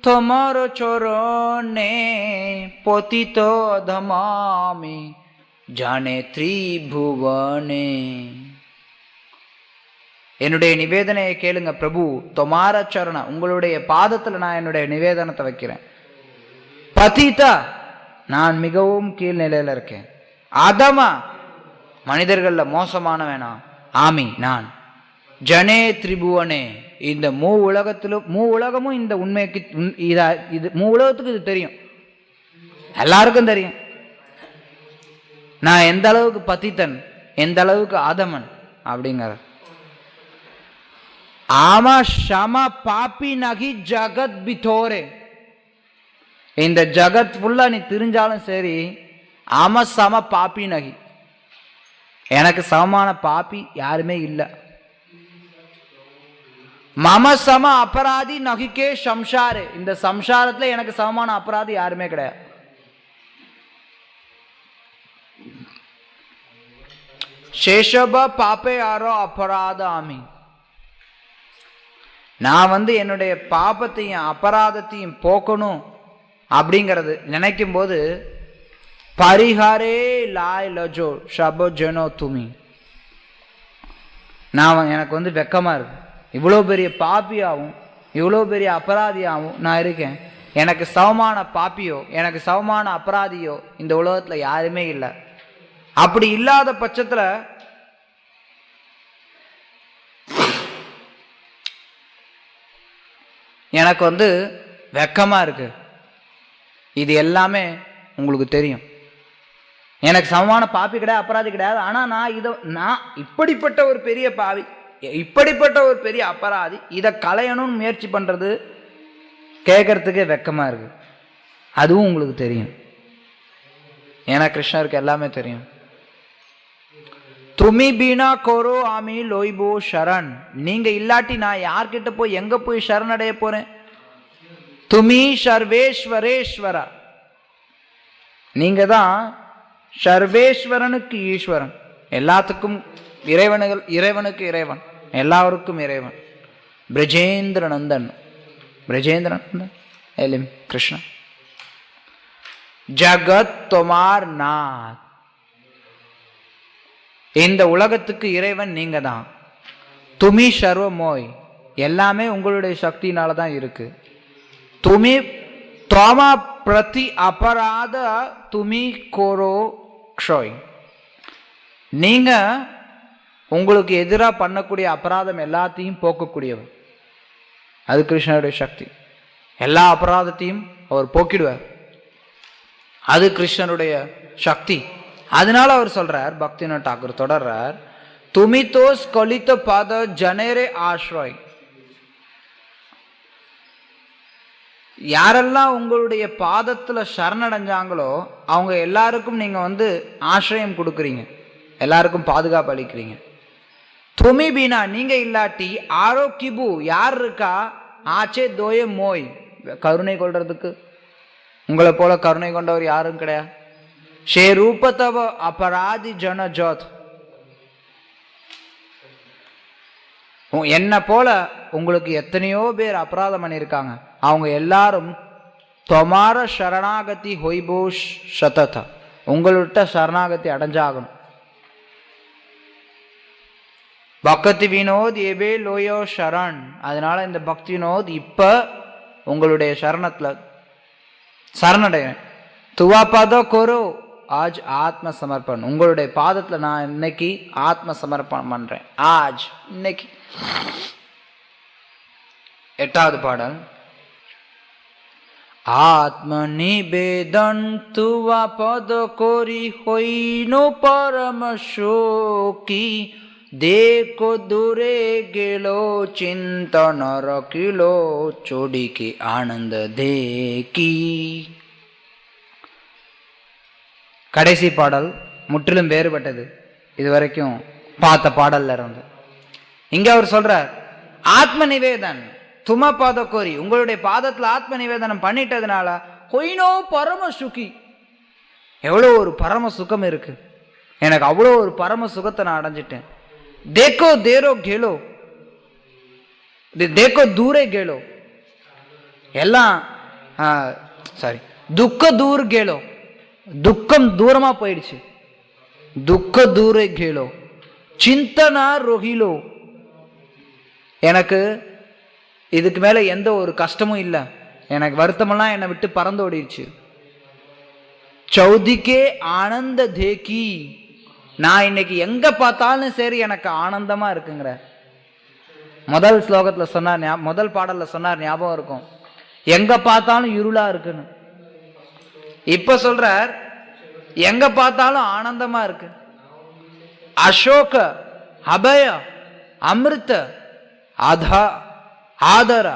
তোমার চরণে, পতিত ধমামি জানে ত্রিভுவனே. என்னுடைய நிவேதனையை கேளுங்க பிரபு. தொமார சரண, உங்களுடைய பாதத்துல நான் என்னுடைய நிவேதனத்தை வைக்கிறேன். பதிதா, நான் மிகவும் கீழ்நிலையில இருக்கேன். அதமா, மனிதர்கள்ல மோசமான வேணாம். ஆமி, நான். ஜனே திரிபுவனே, இந்த மூ உலகமும் இந்த உண்மைக்கு இது மூ உலகத்துக்கு இது தெரியும், எல்லாருக்கும் தெரியும் நான் எந்த அளவுக்கு பதித்தன், எந்த அளவுக்கு ஆதமன் அப்படிங்கிற. ஆமா ஷம பாப்பி நகி ஜகத் பிதோரே. இந்த ஜகத் ஃபுல்லா நீ தெரிஞ்சாலும் சரி, ஆம சம பாப்பி நகி, எனக்கு சமமான பாப்பி யாருமே இல்லை. மம சம அபராதி நகிக்கே சம்சாரே. இந்த சம்சாரத்துல எனக்கு சமமான அபராதி யாருமே கிடையாது. சேஷப பாப்பே யாரோ அபராத ஆமி. நான் என்னுடைய பாபத்தையும் அபராதத்தையும் போக்கணும் அப்படிங்கிறது நினைக்கும் போது, பரிஹாரே லாய் லஜோ ஷபோ ஜனோ துமி. நான் எனக்கு வெக்கமா இருக்கு. இவ்வளோ பெரிய பாப்பியாகவும் இவ்வளோ பெரிய அபராதியாகவும் நான் இருக்கேன். எனக்கு சமமான பாப்பியோ எனக்கு சமமான அபராதியோ இந்த உலகத்துல யாருமே இல்லை. அப்படி இல்லாத பட்சத்துல எனக்கு வெக்கமா இருக்கு. இது எல்லாமே உங்களுக்கு தெரியும். எனக்கு சமமான பாப்பி கிடையாது, அபராதி கிடையாது. ஆனா நான் இப்படிப்பட்ட ஒரு பெரிய பாவி, இப்படிப்பட்ட ஒரு பெரிய அபராதி, இதை களையணும்னு முயற்சி பண்றது கேட்கறதுக்கே வெக்கமா இருக்கு. அதுவும் உங்களுக்கு தெரியும். ஏன்னா கிருஷ்ணருக்கு எல்லாமே தெரியும். துமி பீனா கோரோ ஆமி லோய்போ ஷரண். நீங்க இல்லாட்டி நான் யார்கிட்ட போய் எங்க போய் சரணடைய போறேன்? துமி சர்வேஸ்வரேஸ்வரா. நீங்க தான் சர்வேஸ்வரனுக்கு ஈஸ்வரன், எல்லாத்துக்கும் இறைவனுக்கு இறைவன், எல்லாருக்கும் இறைவன். பிரஜேந்திர நந்தன். பிரஜேந்திர நந்தன் எலிம் கிருஷ்ணா. ஜகத் தொமார் நாத், இந்த உலகத்துக்கு இறைவன் நீங்க தான். துமி சர்வ மோய், எல்லாமே உங்களுடைய சக்தியினால தான் இருக்கு. துமி தோமா பிரதி அபராத துமி கோரோ க்ஷோய், நீங்க உங்களுக்கு எதிராக பண்ணக்கூடிய அபராதம் எல்லாத்தையும் போக்கக்கூடியவர். அது கிருஷ்ணருடைய சக்தி. எல்லா அபராதத்தையும் அவர் போக்கிடுவார். அது கிருஷ்ணருடைய சக்தி. அதனால அவர் சொல்றார், பக்திவினோத் தாக்கூர் தொடர்றார், துமி தோ ஸ்கலித பாத ஜனேரே ஆஸ்ரய், யாரெல்லாம் உங்களுடைய பாதத்துல சரணடைஞ்சாங்களோ அவங்க எல்லாருக்கும் நீங்க ஆசிரியம் கொடுக்குறீங்க, எல்லாருக்கும் பாதுகாப்பு அளிக்கிறீங்க. துமி பீனா, நீங்க இல்லாட்டி ஆரோக்கிபு, யார் இருக்கா, ஆச்சே தோய மோய், கருணை கொள்றதுக்கு உங்களை போல கருணை கொண்டவர் யாரும் கிடையாது. ஷே ரூபத்தவ அபராதி ஜன ஜோத், என்ன போல உங்களுக்கு எத்தனையோ பேர் அபராதம் பண்ணியிருக்காங்க, அவங்க எல்லாரும் தொமார சரணாகதி ஹொய்போஷ் சதத, உங்கள்கிட்ட சரணாகதி அடைஞ்சாகணும். பக்தி வினோத் ஏபே லோயோ சரண், அதனால இந்த பக்தி வினோத் இப்ப உங்களுடைய சரணத்துல சரணடைய. துவா பாத கோரோ ஆஜ் ஆத்ம சமர்ப்பணம், உங்களுடைய பாதத்துல நான் இன்னைக்கு ஆத்ம சமர்ப்பணம் பண்றேன். ஆஜ், இன்னைக்கு. 8வது பாடல். ஆத்ம நிவேதன் துவா பத கோரி হইনো পরম শোকি, দেখো দূরে গেল চিন্তন রকিল, চোডিকে ஆனந்த தேக்கி. கடைசி பாடல் முற்றிலும் வேறுபட்டது இதுவரைக்கும் பார்த்த பாடல்ல இருந்து. இங்க அவர் சொல்றார், ஆத்ம நிவேதன் தும பாத கோரி, உங்களுடைய பாதத்துல ஆத்ம நிவேதனம் பண்ணிட்டதுனால ஹொய்னோ பரம சுகி, எவ்வளோ ஒரு பரம சுகம் இருக்கு, எனக்கு அவ்வளோ ஒரு பரம சுகத்தை நான் அடைஞ்சிட்டேன். தேக்கோ தேரோ கேலோ, தேக்கோ தூரே கேலோ, எல்லாம் சாரி துக்க தூர் கேலோ, துக்கம் தூரமா போயிடுச்சு. துக்க தூரே கேலோ சிந்தனா ரோஹிலோ, எனக்கு இதுக்கு மேல எந்த ஒரு கஷ்டமும் இல்லை, எனக்கு வருத்தமெல்லாம் என்னை விட்டு பறந்தோடிடுச்சு. சௌதிக்கே ஆனந்த தேக்கி, நான் இன்னைக்கு எங்க பார்த்தாலும் சரி எனக்கு ஆனந்தமா இருக்குங்கிற. முதல் ஸ்லோகத்துல சொன்னார், முதல் பாடல்ல சொன்னார், ஞாபகம் இருக்கும், எங்க பார்த்தாலும் இருளா இருக்குன்னு. இப்ப சொல்றார், எங்க பார்த்தாலும் ஆனந்தமா இருக்கு. அசோக அபய அமிர்த அதா ஆதர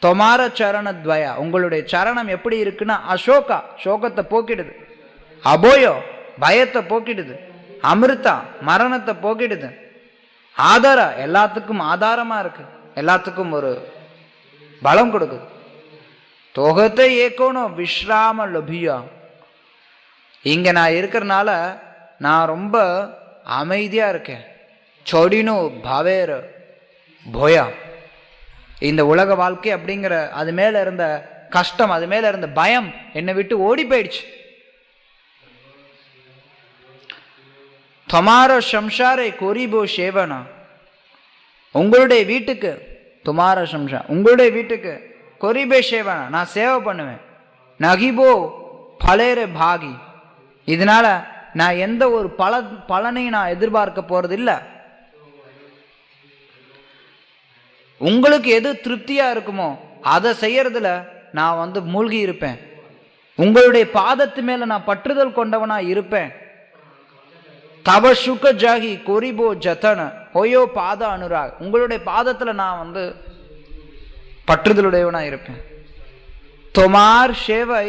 தொமார சரண துவயா, உங்களுடைய சரணம் எப்படி இருக்குன்னா அசோகா, சோகத்தை போக்கிடுது. அபோயோ, பயத்தை போக்கிடுது. அமிர்தா, மரணத்தை போக்கிடுது. ஆதார, எல்லாத்துக்கும் ஆதாரமா இருக்கு, எல்லாத்துக்கும் ஒரு பலம் கொடுக்குது. தொகத்தை ஏக்கணும் விஸ்ராம லபியா, இங்க நான் இருக்கிறனால நான் ரொம்ப அமைதியா இருக்கேன். சொடினோ பவேர போயா, இந்த உலக வாழ்க்கை அப்படிங்கிற அது மேல இருந்த கஷ்டம், அது மேல இருந்த பயம் என்னை விட்டு ஓடி போயிடுச்சு. துமார சம்சாரை கொரிபோ சேவனா, உங்களுடைய வீட்டுக்கு, துமார சம்சா உங்களுடைய வீட்டுக்கு, கொரிபே சேவனா நான் சேவை பண்ணுவேன். நகிபோ பலேரே பாகி, இதனால நான் எந்த ஒரு பலனையும் நான் எதிர்பார்க்க போறது இல்லை. உங்களுக்கு எது திருப்தியா இருக்குமோ அதை செய்யறதுல நான் மூழ்கி இருப்பேன். உங்களுடைய பாதத்து மேல நான் பற்றுதல் கொண்டவனா இருப்பேன். தவ சுக ஜாகி கொரிபோ ஜத்தன ஹோயோ பாத அனுராக், உங்களுடைய பாதத்துல நான் பற்றுதலுடையவனா இருப்பேன். தொமார் சேவை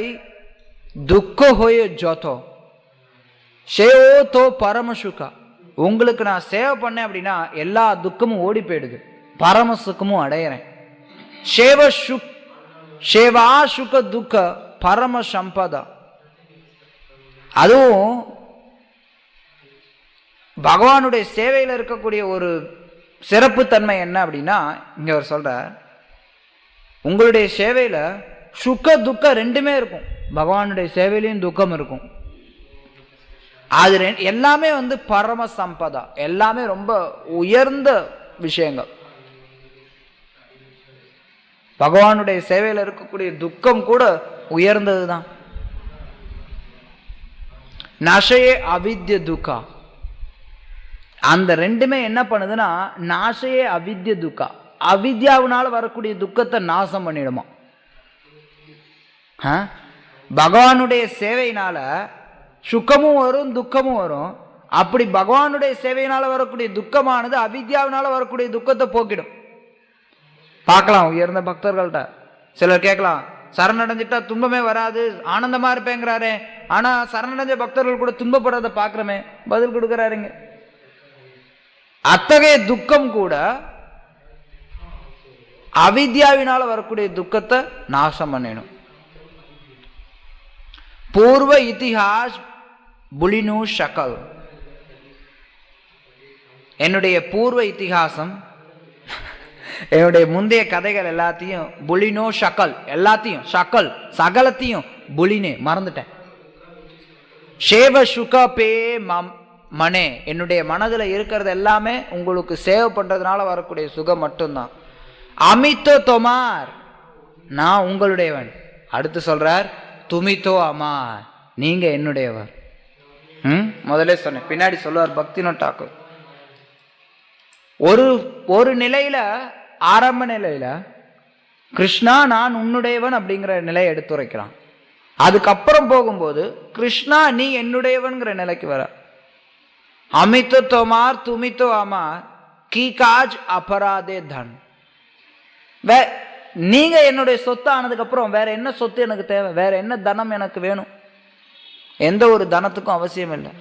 துக்க ஹோய ஜோதோ சேவோ தோ பரம சுகா, உங்களுக்கு நான் சேவை பண்ணேன் அப்படின்னா எல்லா துக்கமும் ஓடி போயிடுது, பரம சுகமும் அடையிறேன். சேவா சுக துக்க பரம சம்பதா, அதுவும் பகவானுடைய சேவையில் இருக்கக்கூடிய ஒரு சிறப்புத்தன்மை என்ன அப்படின்னா, இங்க அவர் சொல்ற, உங்களுடைய சேவையில சுக துக்கம் ரெண்டுமே இருக்கும். பகவானுடைய சேவையிலையும் துக்கம் இருக்கும். அது எல்லாமே பரம சம்பதா, எல்லாமே ரொம்ப உயர்ந்த விஷயங்கள். பகவானுடைய சேவையில் இருக்கக்கூடிய துக்கம் கூட உயர்ந்ததுதான். நஷையே அவித்ய துக்கா, அந்த ரெண்டுமே என்ன பண்ணுதுன்னா, நாசையே அவித்ய துக்கா, அவித்யாவினால வரக்கூடிய துக்கத்தை நாசம் பண்ணிடுமா. பகவானுடைய சேவையினால சுக்கமும் வரும் துக்கமும் வரும். அப்படி பகவானுடைய சேவையினால வரக்கூடிய துக்கமானது அவித்யாவினால வரக்கூடிய துக்கத்தை போக்கிடும். பார்க்கலாம் உயர்ந்த பக்தர்கள்ட்ட சிலர் கேட்கலாம், சரணடைஞ்சிட்டா துன்பமே வராது, ஆனந்தமா இருப்பேங்கிறாரே, ஆனா சரணடைஞ்ச பக்தர்கள் கூட துன்பப்படுறத பார்க்கிறோமே, பதில் கொடுக்கிறாருங்க. அத்தகைய துக்கம் கூட அவித்யாவினால வரக்கூடிய துக்கத்தை நாசம் பண்ணிடும். பூர்வ இதிஹாஸ் புலினு ஷக்கல், என்னுடைய பூர்வ இதிகாசம், என்னுடைய முந்தைய கதைகள் எல்லாத்தையும், புலினோ ஷக்கல், எல்லாத்தையும் ஷக்கல் சகலத்தையும் புலினே மறந்துட்டேன். சேவ சுக பே மனே, என்னுடைய மனதில் இருக்கிறது எல்லாமே உங்களுக்கு சேவ் பண்றதுனால வரக்கூடிய சுகம் மட்டும்தான். அமித்தோ தொமார், நான் உங்களுடையவன். அடுத்து சொல்றார், துமித்தோ அமார், நீங்க என்னுடையவர். முதல்ல சொன்னேன், பின்னாடி சொல்லுவார் பக்திநாத் தாக்கூர். ஒரு நிலையில, ஆரம்ப நிலையில கிருஷ்ணா நான் உன்னுடையவன் அப்படிங்கிற நிலையை எடுத்துரைக்கிறான். அதுக்கப்புறம் போகும்போது கிருஷ்ணா நீ என்னுடையவன்கிற நிலைக்கு வர. அமித்தோ தோமார் துமித்தோ அமார் கி காஜ் அபராதே தன், நீங்க என்னுடைய சொத்து ஆனதுக்கு அப்புறம் வேற என்ன சொத்து எனக்கு தேவை, வேற என்ன தனம் எனக்கு வேணும்? எந்த ஒரு தனத்துக்கும் அவசியம் இல்லை.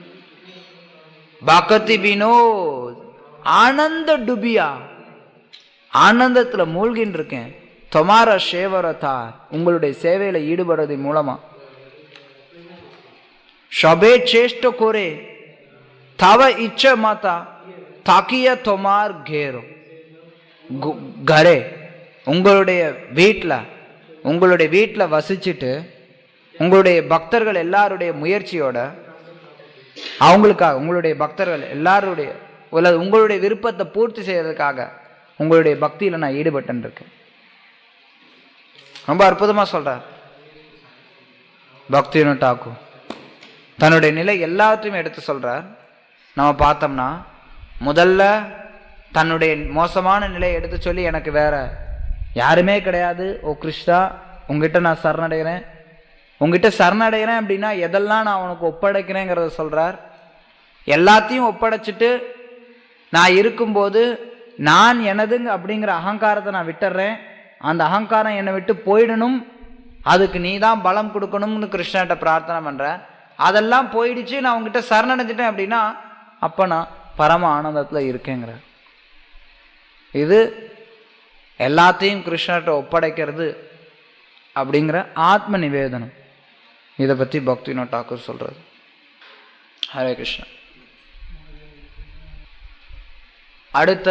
பக்தி வினோத், ஆனந்த டுபியா, ஆனந்தத்துல மூழ்கின்னு இருக்கேன். தொமார சேவரதா, உங்களுடைய சேவையில ஈடுபடுறது மூலமா. ஷபே சேஷ்ட கோரே தவ இச்ச மாதா தாக்கிய தொமார் கேரோ கரே, உங்களுடைய வீட்டில் வசிச்சுட்டு உங்களுடைய பக்தர்கள் எல்லாருடைய முயற்சியோட, அவங்களுக்காக உங்களுடைய பக்தர்கள் எல்லாருடைய உங்களுடைய விருப்பத்தை பூர்த்தி செய்யறதுக்காக உங்களுடைய பக்தியில நான் ஈடுபட்டு இருக்கேன். ரொம்ப அற்புதமா சொல்றார் பக்திநாத் தாக்கூர். தன்னுடைய நிலை எல்லாத்தையும் எடுத்து சொல்றார். நம்ம பார்த்தோம்னா முதல்ல தன்னுடைய மோசமான நிலையை எடுத்து சொல்லி, எனக்கு வேற யாருமே கிடையாது, ஓ கிருஷ்ணா உங்ககிட்ட நான் சரணடைகிறேன், உங்ககிட்ட சரணடைகிறேன் அப்படின்னா எதெல்லாம் நான் உனக்கு ஒப்படைக்கிறேங்கிறத சொல்றார். எல்லாத்தையும் ஒப்படைச்சிட்டு நான் இருக்கும்போது நான் எனதுங்க அப்படிங்கிற அகங்காரத்தை நான் விட்டுறேன், அந்த அகங்காரம் என்னை விட்டு போயிடணும், அதுக்கு நீ தான் பலம் கொடுக்கணும்னு கிருஷ்ணர்கிட்ட பிரார்த்தனை பண்ற. அதெல்லாம் போயிடுச்சு, நான் உங்ககிட்ட சரணடைஞ்சிட்டேன் அப்படின்னா அப்ப நான் பரம ஆனந்தத்துல இருக்கேங்கிற. இது எல்லாத்தையும் கிருஷ்ணர்கிட்ட ஒப்படைக்கிறது அப்படிங்கிற ஆத்ம நிவேதனம். இதை பத்தி பக்திநாத் தாக்கூர் சொல்றது. ஹரே கிருஷ்ணா. அடுத்த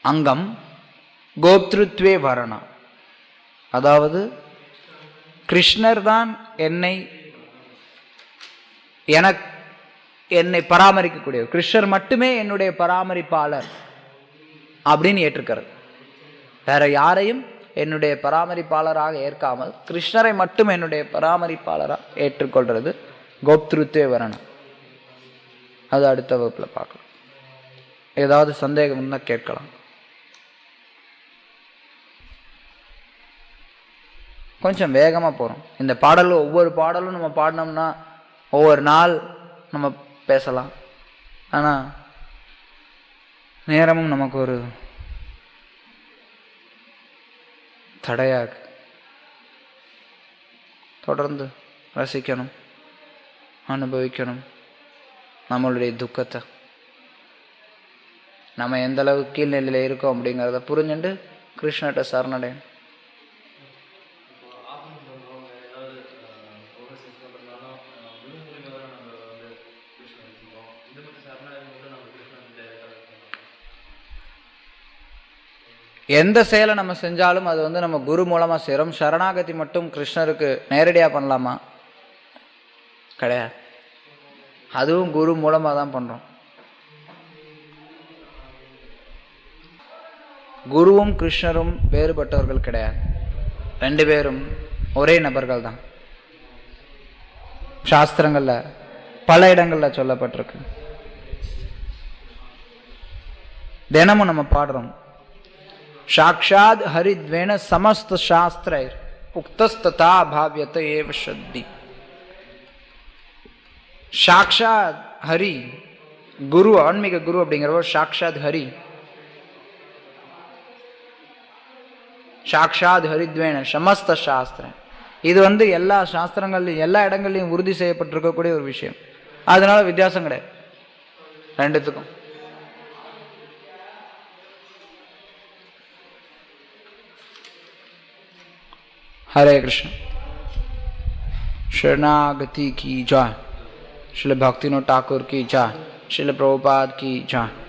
அங்கம் கோப்திருத்வே வரணா, அதாவது கிருஷ்ணர் தான் என்னை பராமரிக்கக்கூடியவர், கிருஷ்ணர் மட்டுமே என்னுடைய பராமரிப்பாளர் அப்படின்னு ஏற்றுக்கிறது. வேற யாரையும் என்னுடைய பராமரிப்பாளராக ஏற்காமல் கிருஷ்ணரை மட்டும் என்னுடைய பராமரிப்பாளராக ஏற்றுக்கொள்றது கோப்திருத்வே வரணம். அது அடுத்த வகுப்புல பார்க்கலாம். ஏதாவது சந்தேகம் இருந்தா கேட்கலாம். கொஞ்சம் வேகமா போறோம். இந்த பாடல் ஒவ்வொரு பாடலும் நம்ம பாடினோம்னா ஒவ்வொரு நாள் நம்ம பேசலாம். ஆனா நேரமும் நமக்கு ஒரு தடையாக. தொடர்ந்து ரசிக்கணும், அனுபவிக்கணும் நம்மளுடைய துக்கத்தை. நம்ம எந்த அளவு கீழ்நிலையில இருக்கோம் அப்படிங்கிறத புரிஞ்சுட்டு கிருஷ்ணர்கிட்ட சரணடையணும். எந்த செயலை நம்ம செஞ்சாலும் அது வந்து நம்ம குரு மூலமாக செய்கிறோம். சரணாகதி மட்டும் கிருஷ்ணருக்கு நேரடியாக பண்ணலாமா? கிடையாது. அதுவும் குரு மூலமாக தான் பண்ணுறோம். குருவும் கிருஷ்ணரும் வேறுபட்டவர்கள் கிடையாது. 2 பேரும் ஒரே நபர்கள் தான். சாஸ்திரங்களில் பல இடங்களில் சொல்லப்பட்டிருக்கு. தினமும் நம்ம பாடுறோம், சாக்ஷாத் ஹரித்வேன சமஸ்த சாஸ்திரைர் உக்தஸ்ததா பாவ்யத ஏவ சத்தி. சாக்ஷாத் ஹரி, குரு, ஆன்மீக குரு அப்படிங்கிறவர் சாக்ஷாத் ஹரி. சாக்ஷாத் ஹரித்வேன சமஸ்த சாஸ்திர, இது வந்து எல்லா சாஸ்திரங்கள்லையும் எல்லா இடங்கள்லையும் உறுதி செய்யப்பட்டிருக்கக்கூடிய ஒரு விஷயம். அதனால வித்தியாசம் கிடையாது ரெண்டுத்துக்கும். हरे कृष्ण। शरणागति की जय। श्रील भक्तिविनोद ठाकुर की जय। श्रील प्रभुपाद की जय।